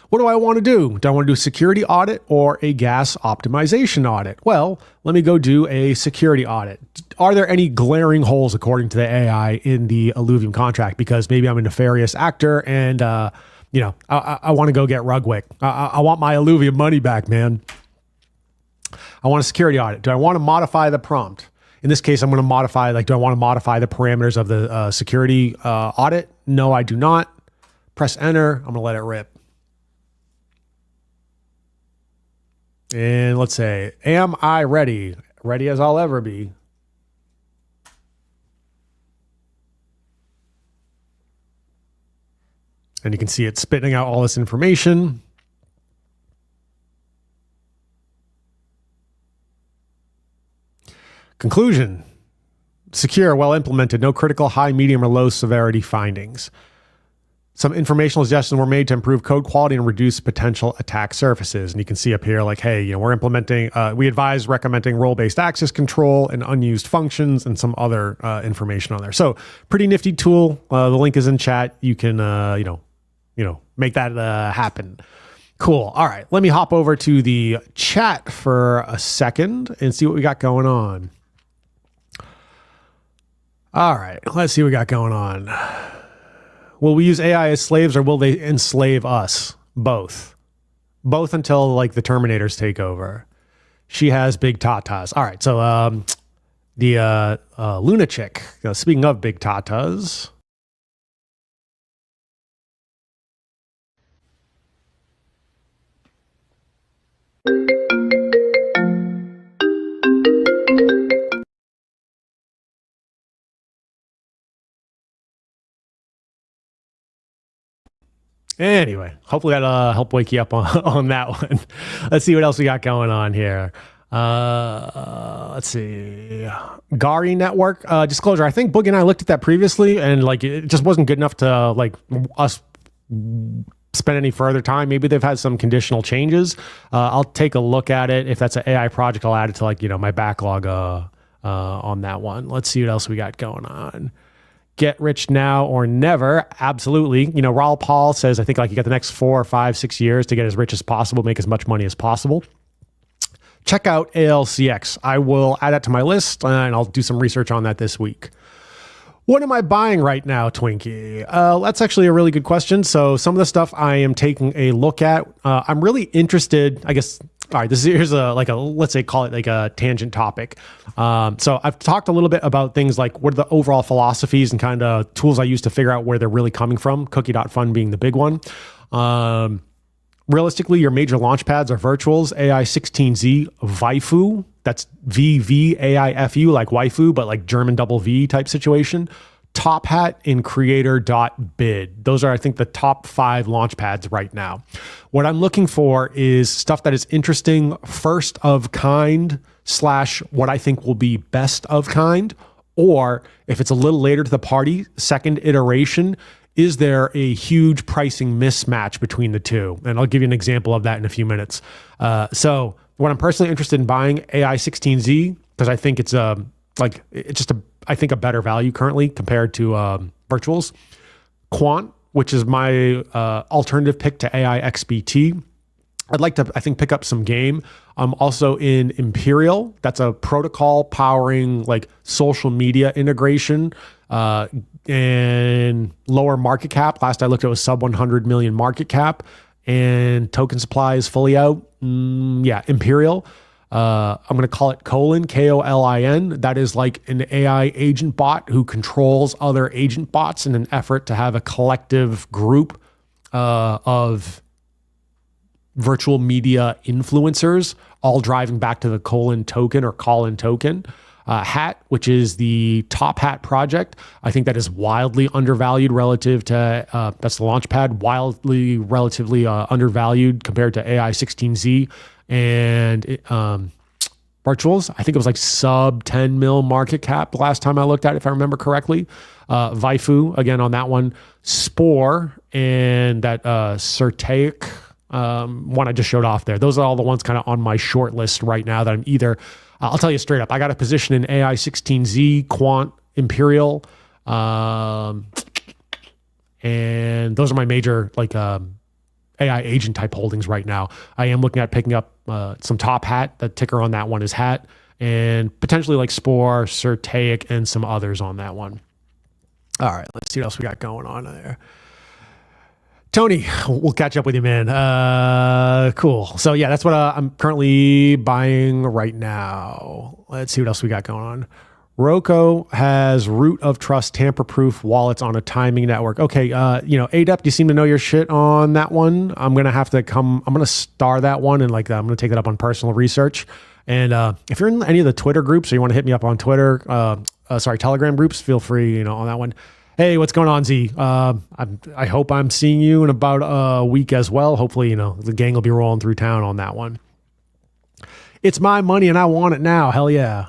What do I want to do? Do I want to do a security audit or a gas optimization audit? Well, let me go do a security audit. Are there any glaring holes, according to the AI, in the Illuvium contract? Because maybe I'm a nefarious actor and, I want to go get Rugwick. I want my Illuvium money back, man. I want a security audit. Do I want to modify the prompt? In this case, I'm going to modify, do I want to modify the parameters of the security audit? No, I do not. Press enter. I'm going to let it rip. And let's say, am I ready? Ready as I'll ever be. And you can see it spitting out all this information. Conclusion. Secure, well implemented, no critical, high, medium, or low severity findings. Some informational suggestions were made to improve code quality and reduce potential attack surfaces. And you can see up here, hey, we're implementing, we advise recommending role-based access control and unused functions and some other information on there. So pretty nifty tool. The link is in chat. You can, make that happen. Cool. All right. Let me hop over to the chat for a second and see what we got going on. All right. Let's see what we got going on. Will we use AI as slaves or will they enslave us? Both. Both until the Terminators take over. She has big tatas. All right. So the Luna chick, speaking of big tatas. Anyway, hopefully that'll help wake you up on that one. Let's see what else we got going on here. Let's see. Gari Network disclosure. I think Boogie and I looked at that previously, and it just wasn't good enough to us spend any further time. Maybe they've had some conditional changes. I'll take a look at it. If that's an AI project, I'll add it to my backlog on that one. Let's see what else we got going on. Get rich now or never. Absolutely. Raul Paul says, I think you got the next 4 or 5, 6 years to get as rich as possible, make as much money as possible. Check out ALCX. I will add that to my list and I'll do some research on that this week. What am I buying right now, Twinkie? That's actually a really good question. So some of the stuff I am taking a look at, I'm really interested, I guess All right, here's let's say call it like a tangent topic. So I've talked a little bit about things like what are the overall philosophies and kind of tools I use to figure out where they're really coming from. Cookie.fun being the big one. Realistically, your major launch pads are Virtuals, AI16Z, Waifu. That's VVAIFU, like waifu, but like German double V type situation. Top Hat and Creator.bid. Those are, I think, the top 5 launch pads right now. What I'm looking for is stuff that is interesting, first of kind / what I think will be best of kind, or if it's a little later to the party, second iteration, is there a huge pricing mismatch between the two? And I'll give you an example of that in a few minutes. So what I'm personally interested in buying, AI16Z, because I think it's I think a better value currently compared to Virtuals. Quant, which is my alternative pick to AI XBT. I'd like to, I think, pick up some game. I'm also in Imperial. That's a protocol powering like social media integration and lower market cap. Last I looked, it was sub 100 million market cap, and token supply is fully out. Imperial. I'm going to call it Colin, KOLIN. That is like an AI agent bot who controls other agent bots in an effort to have a collective group of virtual media influencers, all driving back to the Colin token or Colin token. Hat, which is the Top Hat project. I think that is wildly undervalued relative to, that's the Launchpad, wildly relatively undervalued compared to AI16Z and Virtuals. I think it was like sub 10 mil market cap the last time I looked at it, if I remember correctly. Waifu, again on that one. Spore and that Certaic one I just showed off there. Those are all the ones kind of on my short list right now that I'm either, I'll tell you straight up, I got a position in AI16Z, Quant, Imperial, and those are my major like AI agent type holdings right now. I am looking at picking up some Top Hat. The ticker on that one is Hat, and potentially like Spore, Certaic, and some others on that one. All right, let's see what else we got going on there. Tony, we'll catch up with you, man. Cool. So yeah, that's what I'm currently buying right now. Let's see what else we got going on. Roko has root of trust tamper-proof wallets on a timing network. Okay, Adept, you seem to know your shit on that one. I'm going to star that one, and I'm going to take that up on personal research. And if you're in any of the Twitter groups or you want to hit me up on Twitter, Telegram groups, feel free, on that one. Hey, what's going on, Z? I hope I'm seeing you in about a week as well. Hopefully, the gang will be rolling through town on that one. It's my money and I want it now. Hell yeah.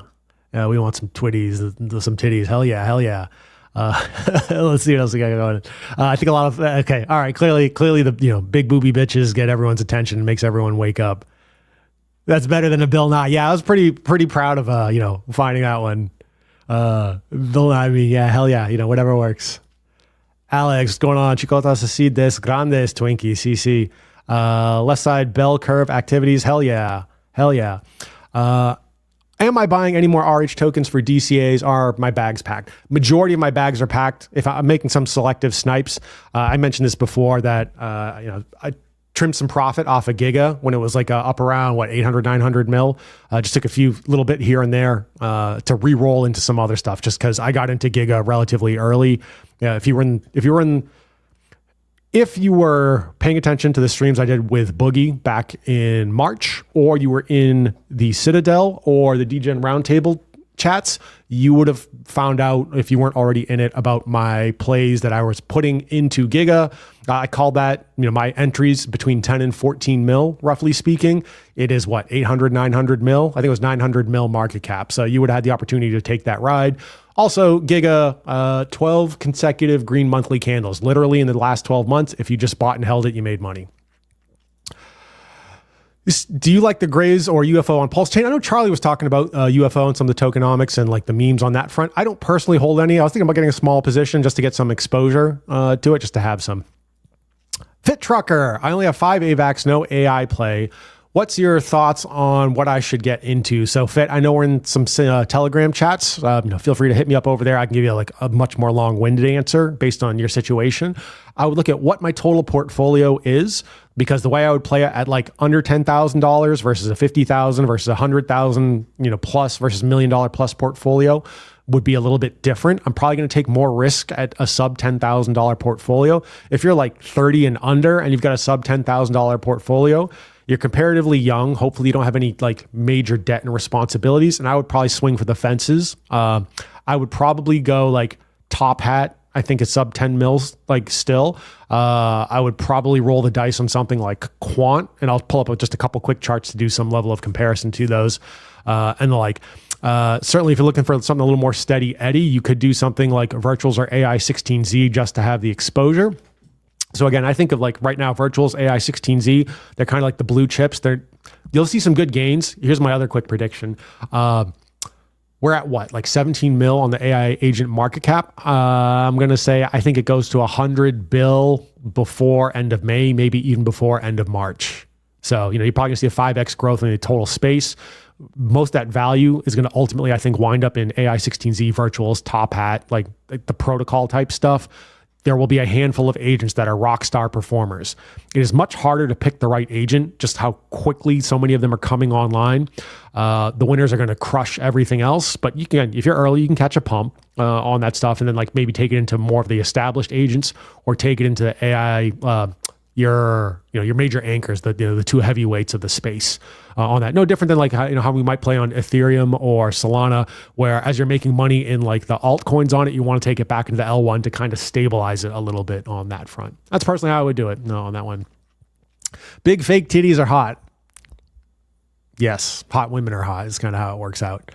We want some twitties, some titties. Hell yeah. Hell yeah. Let's see what else we got going. I think a lot of, okay. All right. Clearly the, big booby bitches get everyone's attention and makes everyone wake up. That's better than a Bill Nye. Yeah. I was pretty proud of, finding that one. Bill Nye, yeah, hell yeah. Whatever works. Alex, what's going on? Chicotas Acides Grandes Twinkie, CC. Left side bell curve activities. Hell yeah. Hell yeah. Am I buying any more RH tokens for DCAs? Are my bags packed? Majority of my bags are packed. If I'm making some selective snipes, I mentioned this before that, I trimmed some profit off of Giga when it was like up around 800, 900 mil. Just took a few little bit here and there to re-roll into some other stuff just because I got into Giga relatively early. If you were paying attention to the streams I did with Boogie back in March, or you were in the Citadel or the DGen Roundtable chats, you would have found out, if you weren't already in it, about my plays that I was putting into Giga. I call that, my entries between 10 and 14 mil, roughly speaking. It is 800, 900 mil? I think it was 900 mil market cap. So you would have had the opportunity to take that ride. Also, Giga, 12 consecutive green monthly candles. Literally in the last 12 months, if you just bought and held it, you made money. Do you like the Grays or UFO on Pulse Chain? I know Charlie was talking about UFO and some of the tokenomics and like the memes on that front. I don't personally hold any. I was thinking about getting a small position just to get some exposure to it, just to have some. Fit Trucker, I only have 5 AVAX, no AI play. What's your thoughts on what I should get into? So, Fit, I know we're in some Telegram chats. Feel free to hit me up over there. I can give you like a much more long-winded answer based on your situation. I would look at what my total portfolio is, because the way I would play it at like under $10,000 versus a $50,000 versus $100,000, plus versus $1 million plus portfolio would be a little bit different. I'm probably going to take more risk at a sub $10,000 portfolio. If you're like 30 and under and you've got a sub $10,000 portfolio, you're comparatively young. Hopefully you don't have any like major debt and responsibilities. And I would probably swing for the fences. I would probably go like top hat. I think it's sub 10 mils, like still. I would probably roll the dice on something like Quant, and I'll pull up just a couple quick charts to do some level of comparison to those. Certainly if you're looking for something a little more steady Eddie, you could do something like Virtuals or AI16Z just to have the exposure. So again, I think of like right now, Virtuals, AI16Z, they're kind of like the blue chips. You'll see some good gains. Here's my other quick prediction. We're at what, like 17 mil on the AI agent market cap. I'm going to say, I think it goes to 100 bill before end of May, maybe even before end of March. So, you're probably gonna see a 5x growth in the total space. Most of that value is going to ultimately, I think, wind up in AI16Z, Virtuals, Top Hat, like the protocol type stuff. There will be a handful of agents that are rock star performers. It is much harder to pick the right agent, just how quickly so many of them are coming online. The winners are going to crush everything else, but you can, if you're early, you can catch a pump on that stuff, and then like maybe take it into more of the established agents, or take it into AI, your major anchors, the two heavyweights of the space on that. No different than like how we might play on Ethereum or Solana, where as you're making money in like the altcoins on it, you want to take it back into the L1 to kind of stabilize it a little bit on that front. That's personally how I would do it. No, on that one. Big fake titties are hot. Yes, hot women are hot is kind of how it works out.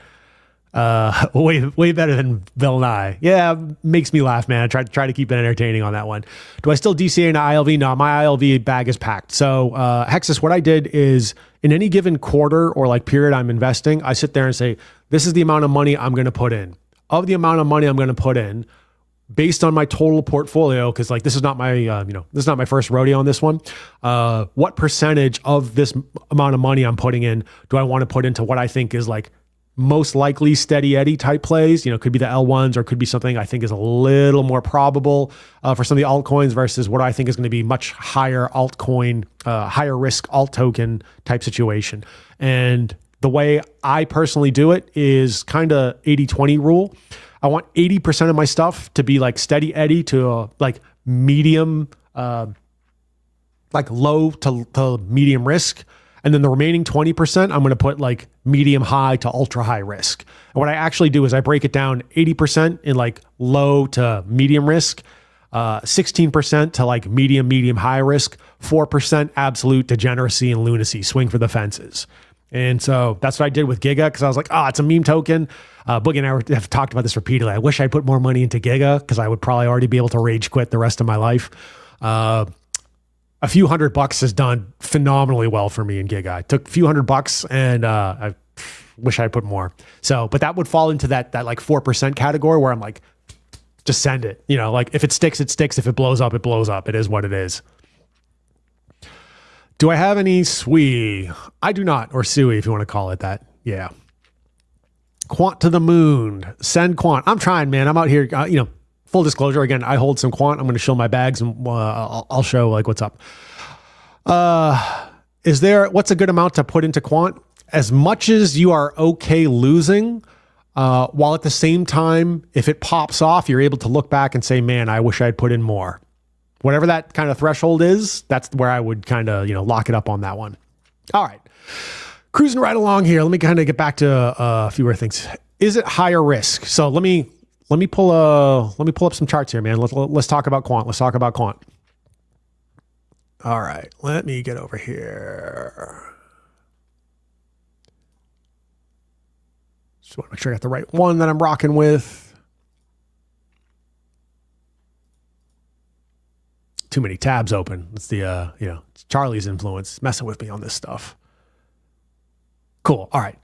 Way better than Bill Nye. Yeah, makes me laugh, man. I try to keep it entertaining on that one. Do I still DCA into ILV? No, my ILV bag is packed. So Hexus, what I did is in any given quarter or like period I'm investing, I sit there and say, this is the amount of money I'm going to put in. Of the amount of money I'm going to put in, based on my total portfolio, because like this is not my this is not my first rodeo on this one. What percentage of this amount of money I'm putting in do I want to put into what I think is like most likely steady Eddie type plays? Could be the L1s, or could be something I think is a little more probable for some of the altcoins, versus what I think is going to be much higher altcoin, higher risk alt token type situation. And the way I personally do it is kind of 80-20 rule. I want 80% of my stuff to be like steady Eddie to like medium, like low to medium risk. And then the remaining 20%, I'm going to put like medium high to ultra high risk. And what I actually do is I break it down 80% in like low to medium risk, 16% to like medium high risk, 4% absolute degeneracy and lunacy, swing for the fences. And so that's what I did with Giga, because I was like, it's a meme token. Boogie and I have talked about this repeatedly. I wish I put more money into Giga, because I would probably already be able to rage quit the rest of my life. A few $100 has done phenomenally well for me in Giga. I took a few $100 and I wish I put more. So, but that would fall into that like 4% category where I'm like, just send it. Like if it sticks, it sticks. If it blows up, it blows up. It is what it is. Do I have any SWE? I do not, or SUI if you want to call it that. Yeah. Quant to the moon. Send Quant. I'm trying, man. I'm out here, full disclosure, again, I hold some Quant. I'm going to show my bags, and I'll show like what's up. What's a good amount to put into Quant? As much as you are okay losing, while at the same time, if it pops off, you're able to look back and say, man, I wish I'd put in more. Whatever that kind of threshold is, that's where I would kind of, lock it up on that one. All right. Cruising right along here. Let me kind of get back to a few other things. Is it higher risk? So let me pull up some charts here, man. Let's talk about Quant. Let's talk about Quant. All right, let me get over here. Just want to make sure I got the right one that I'm rocking with. Too many tabs open. It's the it's Charlie's influence messing with me on this stuff. Cool. All right,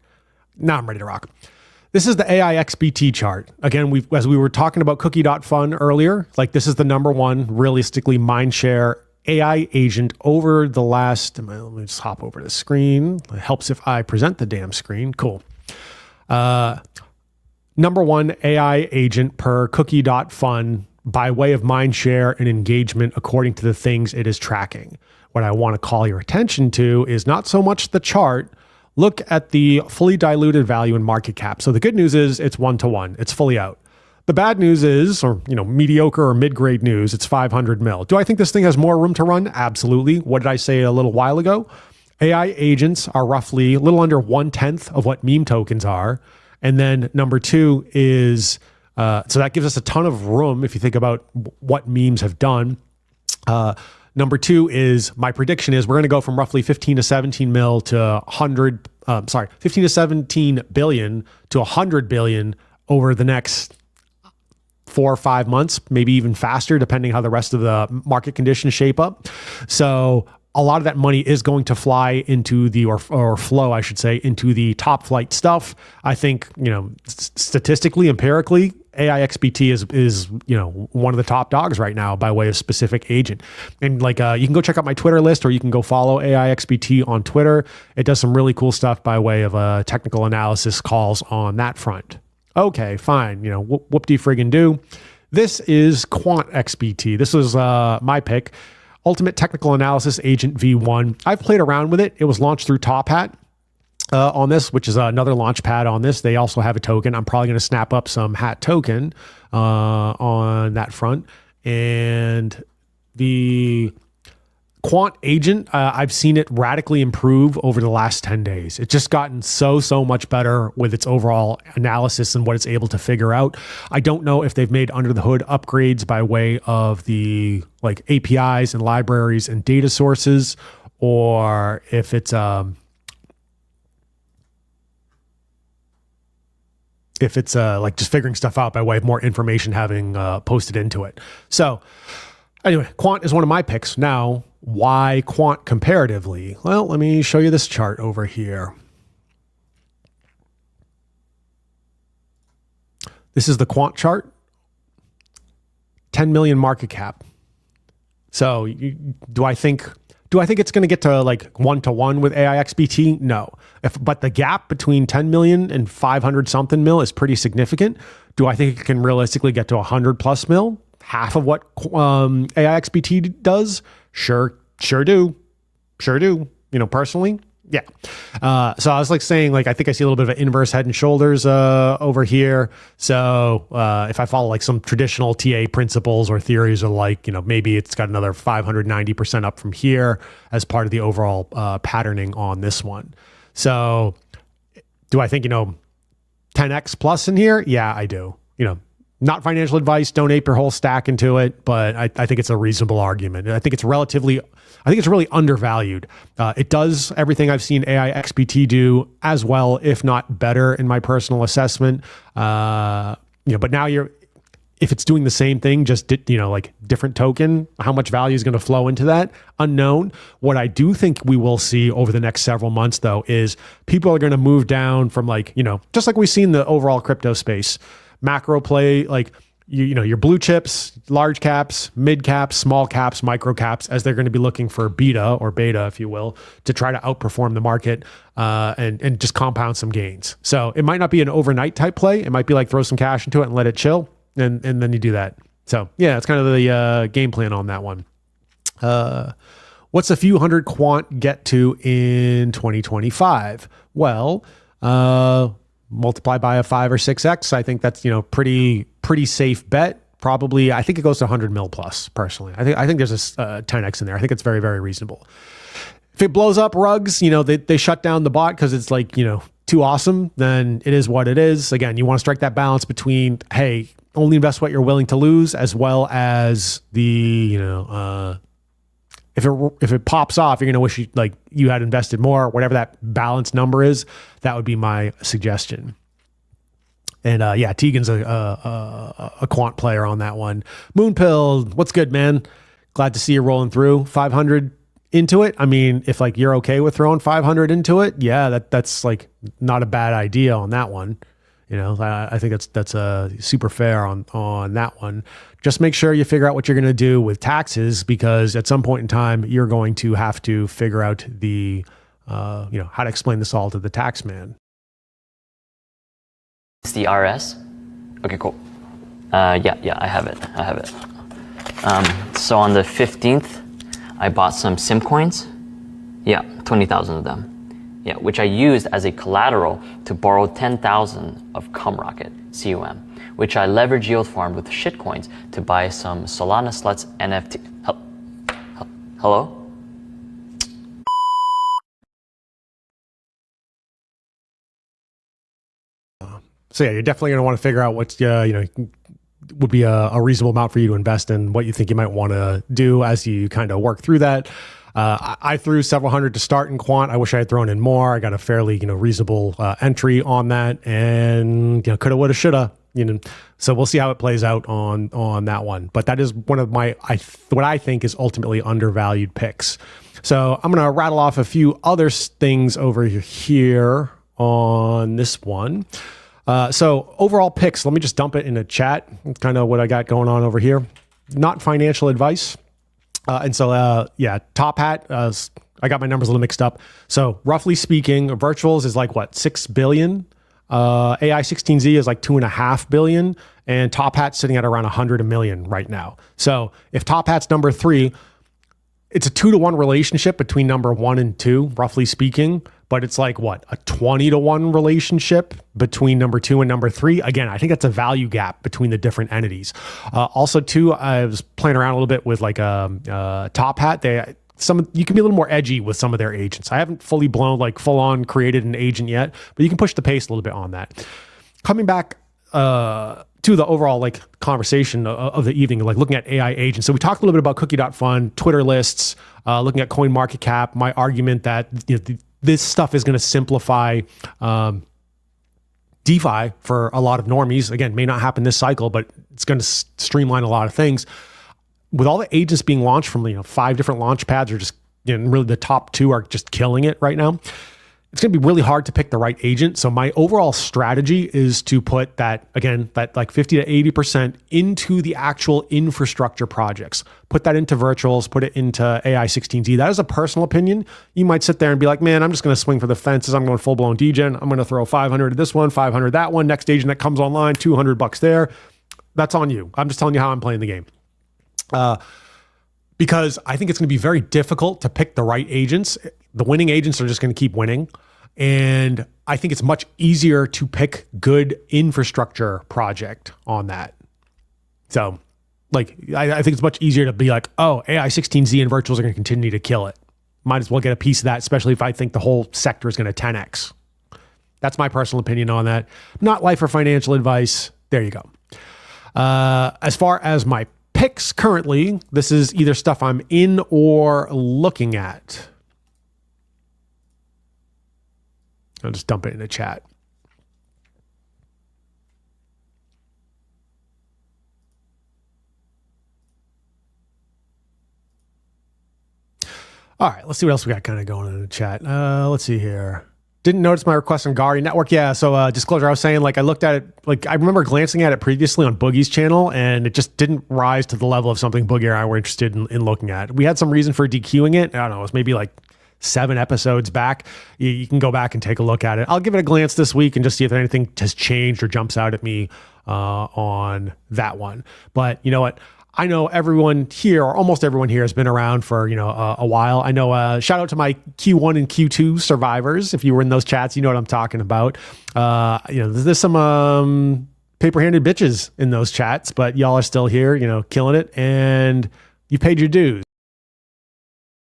now I'm ready to rock. This is the AIXBT chart. Again, as we were talking about Cookie.fun earlier, like this is the number one realistically mind share AI agent over the last, let me just hop over to the screen. It helps if I present the damn screen. Cool. Number one AI agent per cookie.fun by way of mindshare and engagement according to the things it is tracking. What I want to call your attention to is not so much the chart. Look at the fully diluted value and market cap. So the good news is it's 1-to-1. It's fully out. The bad news is, or mediocre or mid-grade news, it's 500 mil. Do I think this thing has more room to run? Absolutely. What did I say a little while ago? AI agents are roughly a little under 1/10 of what meme tokens are. And then number two is, so that gives us a ton of room if you think about what memes have done. Number two is, my prediction is we're going to go from roughly 15 to 17 mil to 15 to 17 billion to 100 billion over the next 4 or 5 months, maybe even faster, depending how the rest of the market conditions shape up. So a lot of that money is going to fly into the, or flow, I should say, into the top flight stuff. I think, statistically, empirically, AIXBT is one of the top dogs right now by way of specific agent. And you can go check out my Twitter list, or you can go follow AIXBT on Twitter. It does some really cool stuff by way of technical analysis calls on that front. Okay, fine. Whoop-de-friggin' do. This is QuantXBT. This was my pick. Ultimate Technical Analysis Agent V1. I've played around with it. It was launched through Top Hat on this, which is another launch pad on this. They also have a token. I'm probably going to snap up some Hat token on that front. And the Quant Agent, I've seen it radically improve over the last 10 days. It's just gotten so much better with its overall analysis and what it's able to figure out. I don't know if they've made under the hood upgrades by way of the APIs and libraries and data sources, or if it's just figuring stuff out by way of more information having posted into it. So anyway, Quant is one of my picks. Now, why Quant comparatively? Well, let me show you this chart over here. This is the Quant chart. 10 million market cap. So do I think it's going to get to 1-to-1 with AIXBT? No. But the gap between 10 million and 500 something mil is pretty significant. Do I think it can realistically get to 100 plus mil? Half of what AIXBT does? Sure do. Personally, yeah. So I was saying, I think I see a little bit of an inverse head and shoulders over here. So if I follow some traditional TA principles or theories, or maybe it's got another 590% up from here as part of the overall patterning on this one. So do I think 10x plus in here? Yeah, I do. Not financial advice. Don't ape your whole stack into it, but I think it's a reasonable argument. I think it's really undervalued. It does everything I've seen AIXBT do as well, if not better, in my personal assessment. But now if it's doing the same thing, just different token, how much value is going to flow into that? Unknown. What I do think we will see over the next several months, though, is people are going to move down from just like we've seen the overall crypto space. Macro play, your blue chips, large caps, mid caps, small caps, micro caps, as they're going to be looking for beta, if you will, to try to outperform the market and just compound some gains. So it might not be an overnight type play. It might be throw some cash into it and let it chill, and then you do that. So yeah, it's kind of the game plan on that one. What's a few hundred quant get to in 2025? Well, multiply by a 5 or 6x. I think that's pretty safe bet. Probably, I think it goes to 100 mil plus. Personally, I think there's a 10x in there. I think it's very, very reasonable. If it blows up rugs, they shut down the bot because it's too awesome. Then it is what it is. Again, you want to strike that balance between only invest what you're willing to lose, as well as the if it pops off, you're gonna wish you had invested more. Whatever that balance number is, that would be my suggestion. And Tegan's a quant player on that one. Moonpill, what's good, man? Glad to see you rolling through 500 into it. I mean, if you're okay with throwing 500 into it, yeah, that's not a bad idea on that one. You know, I think that's super fair on that one. Just make sure you figure out what you're going to do with taxes, because at some point in time, you're going to have to figure out the, how to explain this all to the tax man. It's the RS. Okay, cool. Yeah, I have it. So on the 15th, I bought some SIM coins. Yeah, 20,000 of them. Yeah, which I used as a collateral to borrow 10,000 of CumRocket, CUM, which I leverage yield farmed with shitcoins to buy some Solana Sluts NFT. Hello? So yeah, you're definitely going to want to figure out what's, would be a reasonable amount for you to invest in, what you think you might want to do as you kind of work through that. I threw several hundred to start in quant. I wish I had thrown in more. I got a fairly, reasonable entry on that, and coulda, woulda, shoulda. So we'll see how it plays out on that one. But that is one of my what I think is ultimately undervalued picks. So I'm gonna rattle off a few other things over here on this one. So overall picks, let me just dump it in the chat. It's kind of what I got going on over here. Not financial advice. Top Hat, I got my numbers a little mixed up. So roughly speaking, virtuals is like what, 6 billion? AI16Z is like 2.5 billion, and Top Hat's sitting at around 100 million right now. So if Top Hat's number 3, it's a 2-to-1 relationship between number 1 and 2, roughly speaking, but it's like what, a 20-to-1 relationship between number 2 and number 3. Again, I think that's a value gap between the different entities. Also too, I was playing around a little bit with like Top Hat. You can be a little more edgy with some of their agents. I haven't fully blown, like full on created an agent yet, but you can push the pace a little bit on that. Coming back to the overall like conversation of the evening, like looking at AI agents. So we talked a little bit about Cookie.fun, Twitter lists, looking at CoinMarketCap. My argument that this stuff is going to simplify DeFi for a lot of normies. Again, may not happen this cycle, but it's going to streamline a lot of things. With all the agents being launched from 5 different launch pads, or just really the top 2 are just killing it right now. It's going to be really hard to pick the right agent. So my overall strategy is to put that like 50 to 80% into the actual infrastructure projects. Put that into virtuals, put it into AI16Z. That is a personal opinion. You might sit there and be like, man, I'm just going to swing for the fences. I'm going full blown degen. I'm going to throw 500 to this one, 500 that one. Next agent that comes online, $200 there. That's on you. I'm just telling you how I'm playing the game. Because I think it's going to be very difficult to pick the right agents. The winning agents are just going to keep winning. And I think it's much easier to pick good infrastructure project on that. So like, I think it's much easier to be like, oh, AI16Z and virtuals are going to continue to kill it. Might as well get a piece of that, especially if I think the whole sector is going to 10X. That's my personal opinion on that. Not life or financial advice. There you go. As far as my picks currently, this is either stuff I'm in or looking at. I'll just dump it in the chat. All right, let's see what else we got kind of going on in the chat. Let's see here. Didn't notice my request on Gari Network. Yeah, so disclosure, I was saying, like, I looked at it, like, I remember glancing at it previously on Boogie's channel, and it just didn't rise to the level of something Boogie and I were interested in looking at. We had some reason for DQing it. I don't know, it was maybe like 7 episodes back. You can go back and take a look at it. I'll give it a glance this week and just see if anything has changed or jumps out at me on that one. But you know what? I know everyone here, or almost everyone here, has been around for a while. I know. Shout out to my Q1 and Q2 survivors. If you were in those chats, you know what I'm talking about. There's some paper-handed bitches in those chats, but y'all are still here, killing it, and you paid your dues.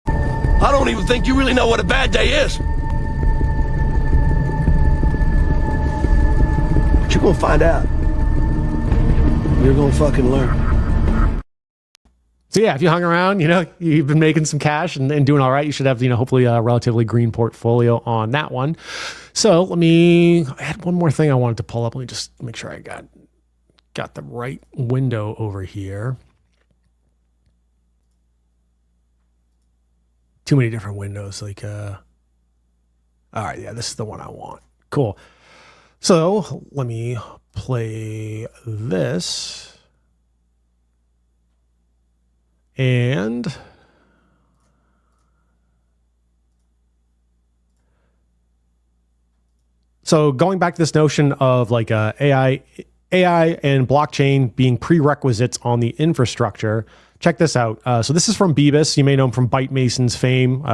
I don't even think you really know what a bad day is. But you're gonna find out. You're gonna fucking learn. So yeah, if you hung around, you've been making some cash and doing all right, you should have, hopefully a relatively green portfolio on that one. So I had one more thing I wanted to pull up. Let me just make sure I got the right window over here. Too many different windows. All right, yeah, this is the one I want. Cool. So let me play this. And so going back to this notion of like AI and blockchain being prerequisites on the infrastructure, check this out. So this is from Beebus. You may know him from Byte Mason's fame.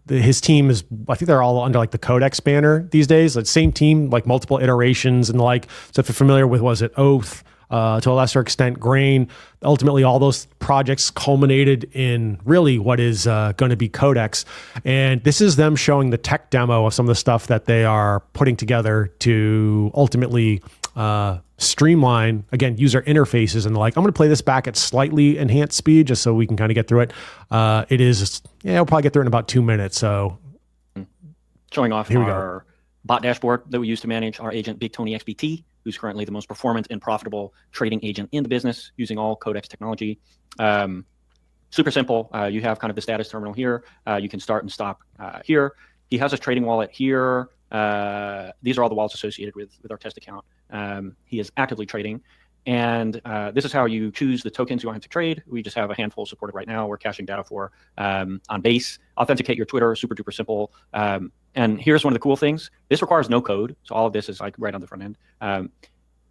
His team is, I think they're all under like the Codex banner these days. Like same team, like multiple iterations and like, so if you're familiar with, was it Oath, to a lesser extent, Grain, ultimately all those projects culminated in really what is going to be Codex. And this is them showing the tech demo of some of the stuff that they are putting together to ultimately streamline, again, user interfaces. And like, I'm going to play this back at slightly enhanced speed just so we can kind of get through it. We'll probably get through it in about 2 minutes. So showing off our bot dashboard that we use to manage our agent, Big Tony XBT, who's currently the most performant and profitable trading agent in the business using all Codex technology. Super simple. You have kind of the status terminal here. You can start and stop here. He has his trading wallet here. These are all the wallets associated with our test account. He is actively trading. And this is how you choose the tokens you want him to trade. We just have a handful supported right now. We're caching data for on Base. Authenticate your Twitter, super duper simple. And here's one of the cool things. This requires no code. So all of this is like right on the front end.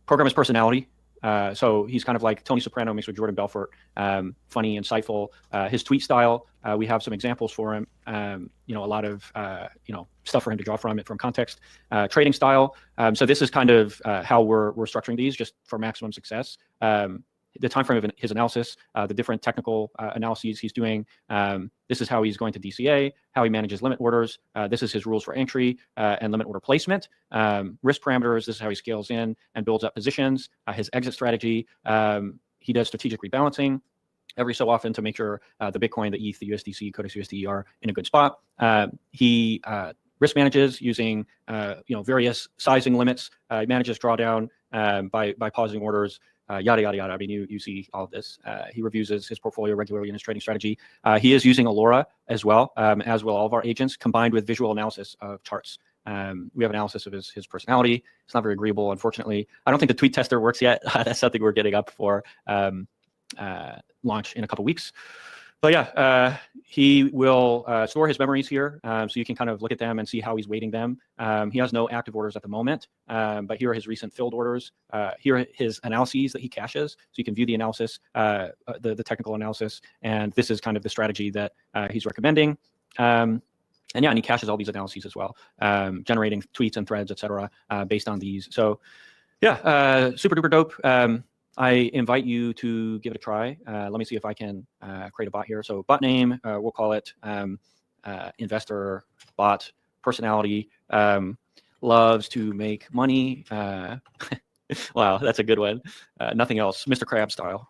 Program his personality. So he's kind of like Tony Soprano mixed with Jordan Belfort, funny, insightful. His tweet style, we have some examples for him. A lot of stuff for him to draw from context. Trading style. So this is kind of how we're structuring these just for maximum success. The time frame of his analysis, the different technical analyses he's doing. This is how he's going to DCA, how he manages limit orders. This is his rules for entry and limit order placement. Risk parameters, this is how he scales in and builds up positions. His exit strategy, he does strategic rebalancing every so often to make sure the Bitcoin, the ETH, the USDC, Codex USD are in a good spot. He risk manages using various sizing limits. He manages drawdown by pausing orders. Yada, yada, yada. I mean, you see all of this. He reviews his portfolio regularly in his trading strategy. He is using Allura as well, as will all of our agents, combined with visual analysis of charts. We have analysis of his personality. It's not very agreeable, unfortunately. I don't think the tweet tester works yet. That's something we're getting up for launch in a couple weeks. But yeah, he will store his memories here, so you can kind of look at them and see how he's weighting them. He has no active orders at the moment, but here are his recent filled orders. Here are his analyses that he caches, so you can view the analysis, the technical analysis, and this is kind of the strategy that he's recommending. And he caches all these analyses as well, generating tweets and threads, etc., based on these. So yeah, super duper dope. I invite you to give it a try. Let me see if I can create a bot here. So bot name, we'll call it investor bot. Personality, loves to make money. Wow, that's a good one. Nothing else. Mr. Crab style.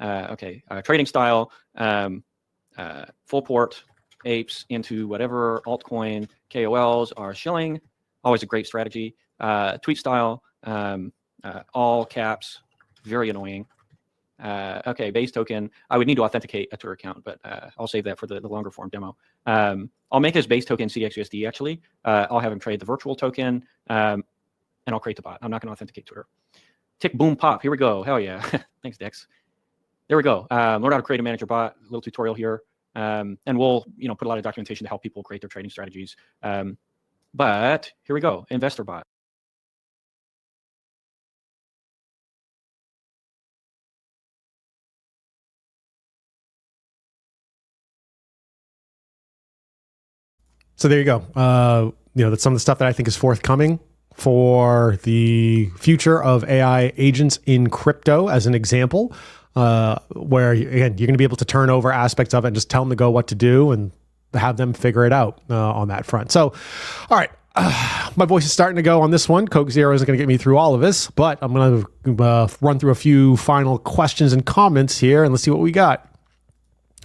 Okay, trading style, full port, apes into whatever altcoin KOLs are shilling. Always a great strategy. Tweet style, all caps, very annoying. Okay, base token. I would need to authenticate a Twitter account, but I'll save that for the longer form demo. I'll make his base token CDXUSD actually. I'll have him trade the virtual token, and I'll create the bot. I'm not going to authenticate Twitter. Tick, boom, pop. Here we go. Hell yeah. Thanks, Dex. There we go. Learn how to create a manager bot. A little tutorial here, and we'll put a lot of documentation to help people create their trading strategies. But here we go. Investor bot. So there you go. That's some of the stuff that I think is forthcoming for the future of AI agents in crypto as an example, where, again, you're going to be able to turn over aspects of it and just tell them to go what to do and have them figure it out on that front. So, all right. My voice is starting to go on this one. Coke Zero isn't going to get me through all of this, but I'm going to run through a few final questions and comments here, and let's see what we got.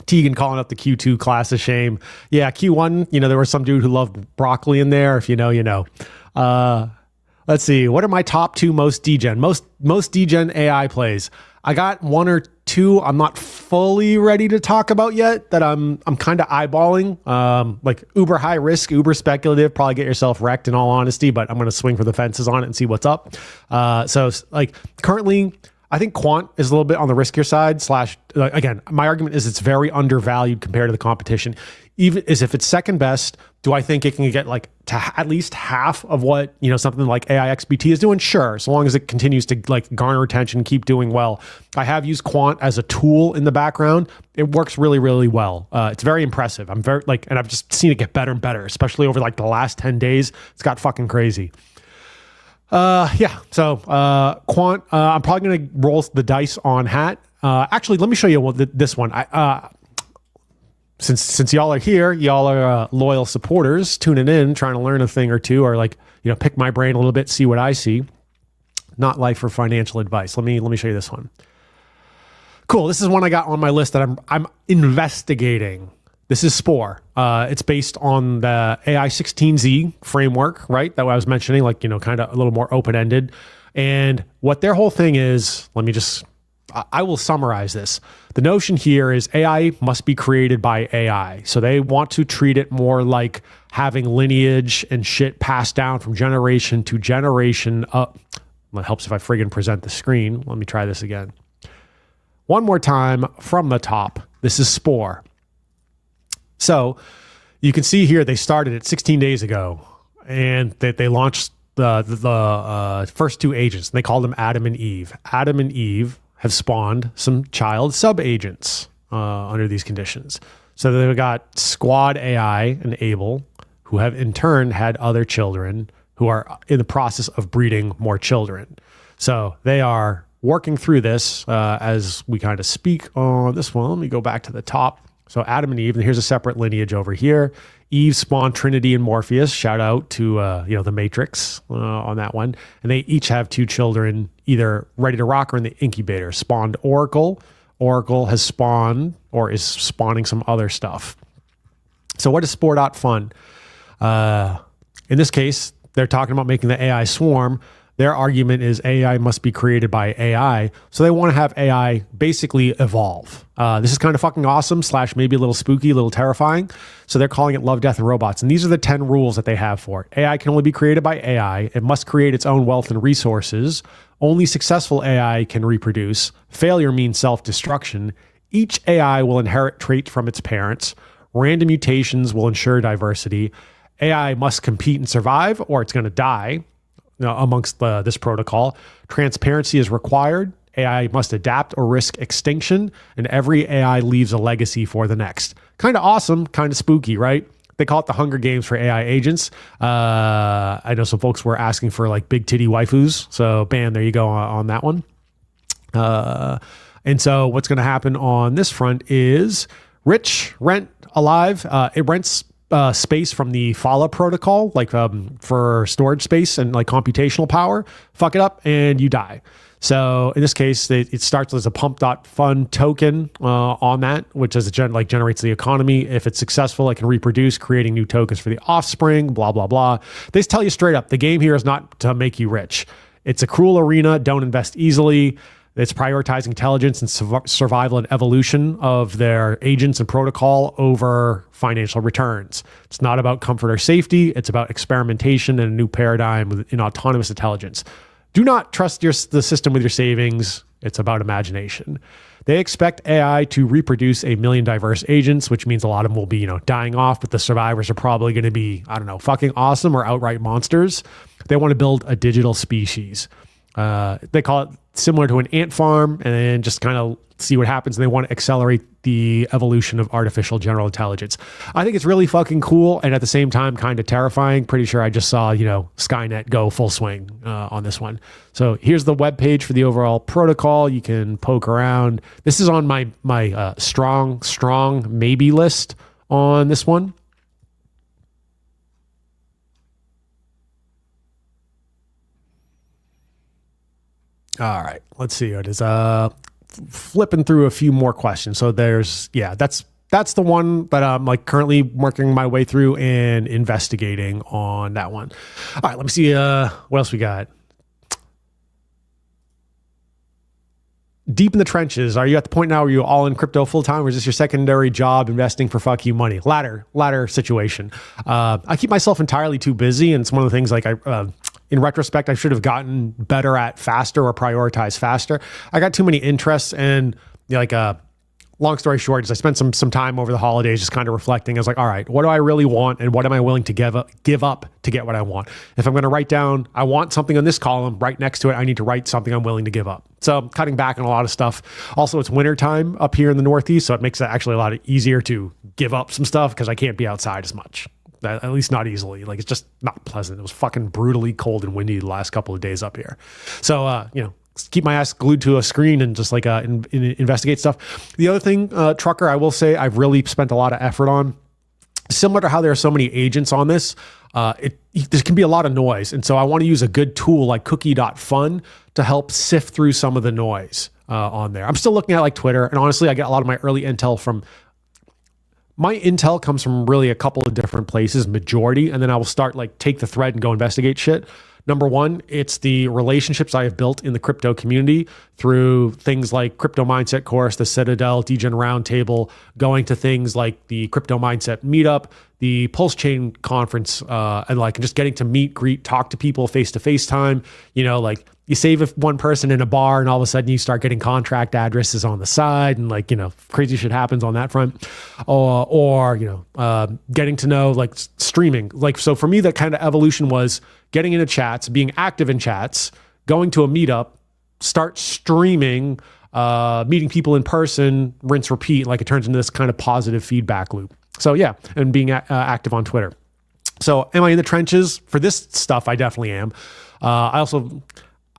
Tegan calling up the Q2 class a shame. Yeah, Q1, there was some dude who loved broccoli in there. If you know, you know. Let's see. What are my top two most degen? Most degen AI plays. I got one or two. I'm not fully ready to talk about yet that I'm kind of eyeballing. Like uber high risk, uber speculative, probably get yourself wrecked in all honesty, but I'm going to swing for the fences on it and see what's up. So like currently, I think quant is a little bit on the riskier side again, my argument is it's very undervalued compared to the competition. Even as if it's second best, do I think it can get like to at least half of what, something like AIXBT is doing? Sure. So long as it continues to like garner attention, keep doing well. I have used quant as a tool in the background. It works really, really well. It's very impressive. And I've just seen it get better and better, especially over like the last 10 days. It's got fucking crazy. So quant, I'm probably going to roll the dice on hat. Actually, let me show you this one. Since y'all are here, y'all are loyal supporters tuning in, trying to learn a thing or two, or pick my brain a little bit, see what I see. Not life or financial advice. Let me show you this one. Cool. This is one I got on my list that I'm investigating. This is Spore. It's based on the AI16Z framework, right? That I was mentioning, kind of a little more open-ended. And what their whole thing is, I will summarize this. The notion here is AI must be created by AI. So they want to treat it more like having lineage and shit passed down from generation to generation up. It helps if I friggin' present the screen. Let me try this again. One more time from the top. This is Spore. So you can see here they started it 16 days ago, and they launched the first two agents. They called them Adam and Eve. Adam and Eve have spawned some child sub-agents under these conditions. So they've got Squad AI and Able, who have in turn had other children who are in the process of breeding more children. So they are working through this as we kind of speak on this one. Let me go back to the top. So Adam and Eve, and here's a separate lineage over here. Eve spawned Trinity and Morpheus. Shout out to the Matrix on that one. And they each have two children, either ready to rock or in the incubator. Spawned Oracle. Oracle has spawned or is spawning some other stuff. So what is Spore.fun? In this case, they're talking about making the AI swarm. Their argument is AI must be created by AI. So they want to have AI basically evolve. This is kind of fucking awesome / maybe a little spooky, a little terrifying. So they're calling it Love, Death, and Robots. And these are the 10 rules that they have for it. AI can only be created by AI. It must create its own wealth and resources. Only successful AI can reproduce. Failure means self-destruction. Each AI will inherit traits from its parents. Random mutations will ensure diversity. AI must compete and survive, or it's going to die. Amongst this protocol. Transparency is required. AI must adapt or risk extinction, and every AI leaves a legacy for the next. Kind of awesome, kind of spooky, right? They call it the Hunger Games for AI agents. I know some folks were asking for like big titty waifus, so bam, there you go on that one. And so what's going to happen on this front is rent alive. It rents space from the Fala protocol, for storage space and like computational power. Fuck it up and you die. So in this case, it starts as a pump.fun token on that, which generates the economy. If it's successful, it can reproduce, creating new tokens for the offspring, blah, blah, blah. They tell you straight up, the game here is not to make you rich. It's a cruel arena. Don't invest easily. It's prioritizing intelligence and survival and evolution of their agents and protocol over financial returns. It's not about comfort or safety. It's about experimentation and a new paradigm in autonomous intelligence. Do not trust the system with your savings. It's about imagination. They expect AI to reproduce 1 million diverse agents, which means a lot of them will be, dying off, but the survivors are probably going to be, fucking awesome or outright monsters. They want to build a digital species. They call it similar to an ant farm, and then just kind of see what happens. And they want to accelerate the evolution of artificial general intelligence. I think it's really fucking cool, and at the same time, kind of terrifying. Pretty sure I just saw, Skynet go full swing on this one. So here's the webpage for the overall protocol. You can poke around. This is on my strong maybe list on this one. All right, let's see. It is flipping through a few more questions. So that's the one that I'm currently working my way through and investigating on that one. All right, let me see what else we got. deep in the trenches. Are you at the point now where you're all in crypto full time, or is this your secondary job investing for fuck you money? Latter situation. I keep myself entirely too busy, and it's one of the things like in retrospect, I should have gotten better at faster or prioritize faster. I got too many interests, and long story short is I spent some time over the holidays just kind of reflecting. I was like, all right, what do I really want, and what am I willing to give up to get what I want? If I'm going to write down, I want something on this column, right next to it, I need to write something I'm willing to give up. So I'm cutting back on a lot of stuff. Also, it's winter time up here in the Northeast, so it makes it actually a lot easier to give up some stuff because I can't be outside as much. At least not easily. Like, it's just not pleasant. It was fucking brutally cold and windy the last couple of days up here. So, keep my ass glued to a screen and just investigate stuff. The other thing, Trucker, I will say I've really spent a lot of effort on, similar to how there are so many agents on this, there can be a lot of noise. And so I want to use a good tool like cookie.fun to help sift through some of the noise on there. I'm still looking at like Twitter, and honestly, I get a lot of my early intel from my intel comes from really a couple of different places, majority, and then I will start take the thread and go investigate shit. Number one, it's the relationships I have built in the crypto community through things like Crypto Mindset course, the Citadel, Degen Roundtable, going to things like the Crypto Mindset meetup, the Pulse Chain conference, and just getting to meet, greet, talk to people face-to-face time. You save one person in a bar and all of a sudden you start getting contract addresses on the side and crazy shit happens on that front. Or getting to know streaming. So for me, that kind of evolution was getting into chats, being active in chats, going to a meetup, start streaming, meeting people in person, rinse, repeat. It turns into this kind of positive feedback loop. So yeah, and being active on Twitter. So am I in the trenches? For this stuff, I definitely am.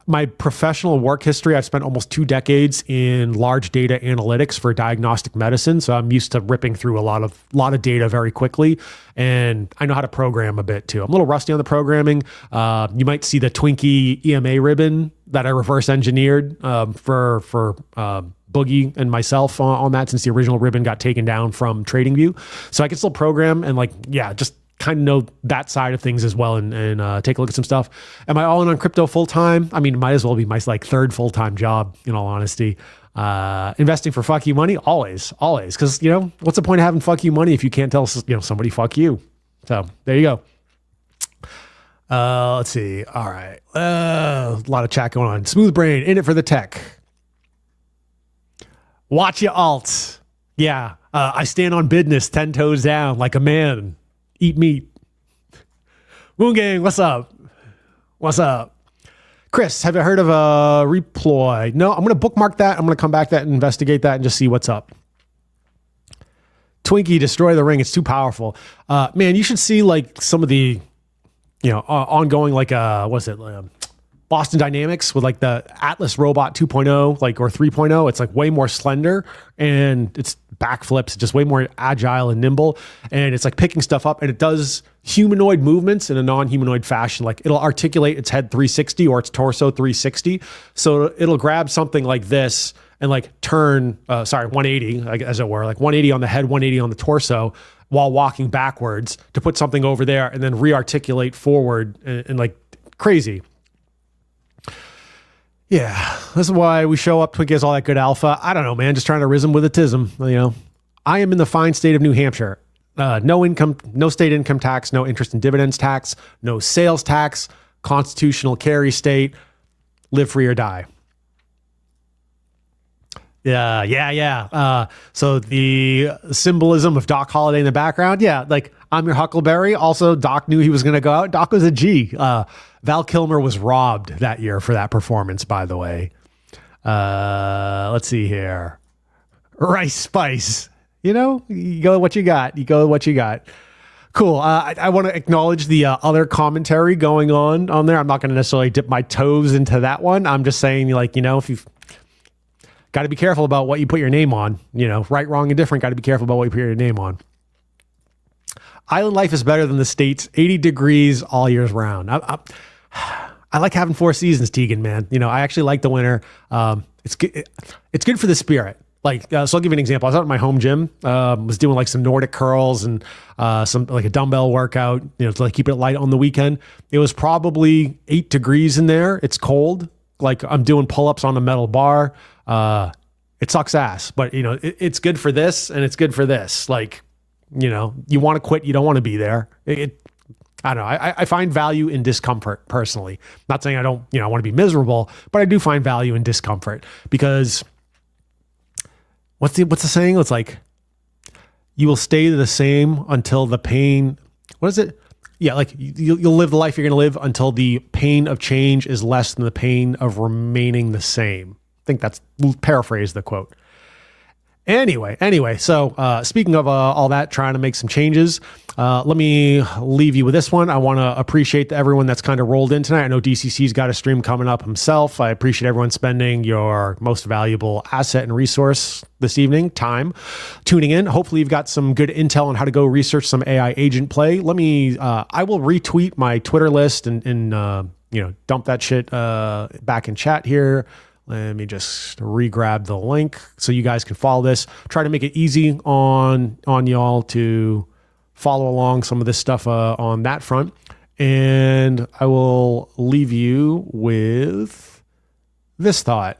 My professional work history, I've spent almost 2 decades in large data analytics for diagnostic medicine. So I'm used to ripping through a lot of data very quickly. And I know how to program a bit too. I'm a little rusty on the programming. You might see the Twinkie EMA ribbon that I reverse engineered for Boogie and myself on that, since the original ribbon got taken down from TradingView. So I can still program and just kind of know that side of things as well, and take a look at some stuff. Am I all in on crypto full time? I mean, it might as well be my third full-time job, in all honesty. Investing for fuck you money, always. Because, what's the point of having fuck you money if you can't tell somebody fuck you? So there you go. Let's see. All right. A lot of chat going on. Smooth Brain, in it for the tech. Watch your alts. Yeah. I stand on business 10 toes down like a man. Eat meat. Moon Gang, what's up? Chris, have you heard of a Reploy? No, I'm going to bookmark that. I'm going to come back to that and investigate that and just see what's up. Twinkie, destroy the ring. It's too powerful. Man, you should see some of the, ongoing, Boston Dynamics with the Atlas Robot 2.0, or 3.0. It's way more slender and it's backflips, just way more agile and nimble. And it's picking stuff up, and it does humanoid movements in a non-humanoid fashion. It'll articulate its head 360 or its torso 360. So it'll grab something like this and turn, 180, as it were, 180 on the head, 180 on the torso, while walking backwards to put something over there and then re-articulate forward and crazy. Yeah, this is why we show up. Twinkie has all that good alpha. I don't know, man. Just trying to rism with a tism. I am in the fine state of New Hampshire. No state income tax, no interest and dividends tax, no sales tax, constitutional carry state, live free or die. Yeah. So the symbolism of Doc Holliday in the background. Yeah, I'm your Huckleberry. Also, Doc knew he was going to go out. Doc was a G. Val Kilmer was robbed that year for that performance, by the way. Let's see here. Rice Spice. You go with what you got. Cool. I want to acknowledge the other commentary going on there. I'm not going to necessarily dip my toes into that one. I'm just saying, if you've got to be careful about what you put your name on, right, wrong, and different. Got to be careful about what you put your name on. Island life is better than the States. 80 degrees all years round. I like having 4 seasons, Tegan, man. I actually like the winter. It's good for the spirit. So I'll give you an example. I was out at my home gym, was doing some Nordic curls and some a dumbbell workout, to keep it light on the weekend. It was probably 8 degrees in there. It's cold. like I'm doing pull-ups on a metal bar. It sucks ass, but you know, it's good for this and it's good for this. Like, you know, you want to quit, you don't want to be there. I don't know. I find value in discomfort personally. Not saying I don't, you know, I want to be miserable, but I do find value in discomfort because what's the saying? It's like, you will stay the same until the pain, what is it? Yeah. Like you'll live the life you're going to live until the pain of change is less than the pain of remaining the same. I think that's, paraphrase the quote. Anyway, so speaking of all that, trying to make some changes, let me leave you with this one. I want to appreciate everyone that's kind of rolled in tonight. I know DCC's got a stream coming up himself. I appreciate everyone spending your most valuable asset and resource this evening, time, tuning in. Hopefully you've got some good intel on how to go research some AI agent play. Let me, I will retweet my Twitter list and you know, dump that shit back in chat here. Let me just re-grab the link so you guys can follow this. Try to make it easy on y'all to follow along some of this stuff on that front. And I will leave you with this thought.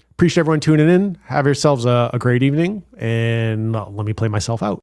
Appreciate everyone tuning in. Have yourselves a great evening. And let me play myself out.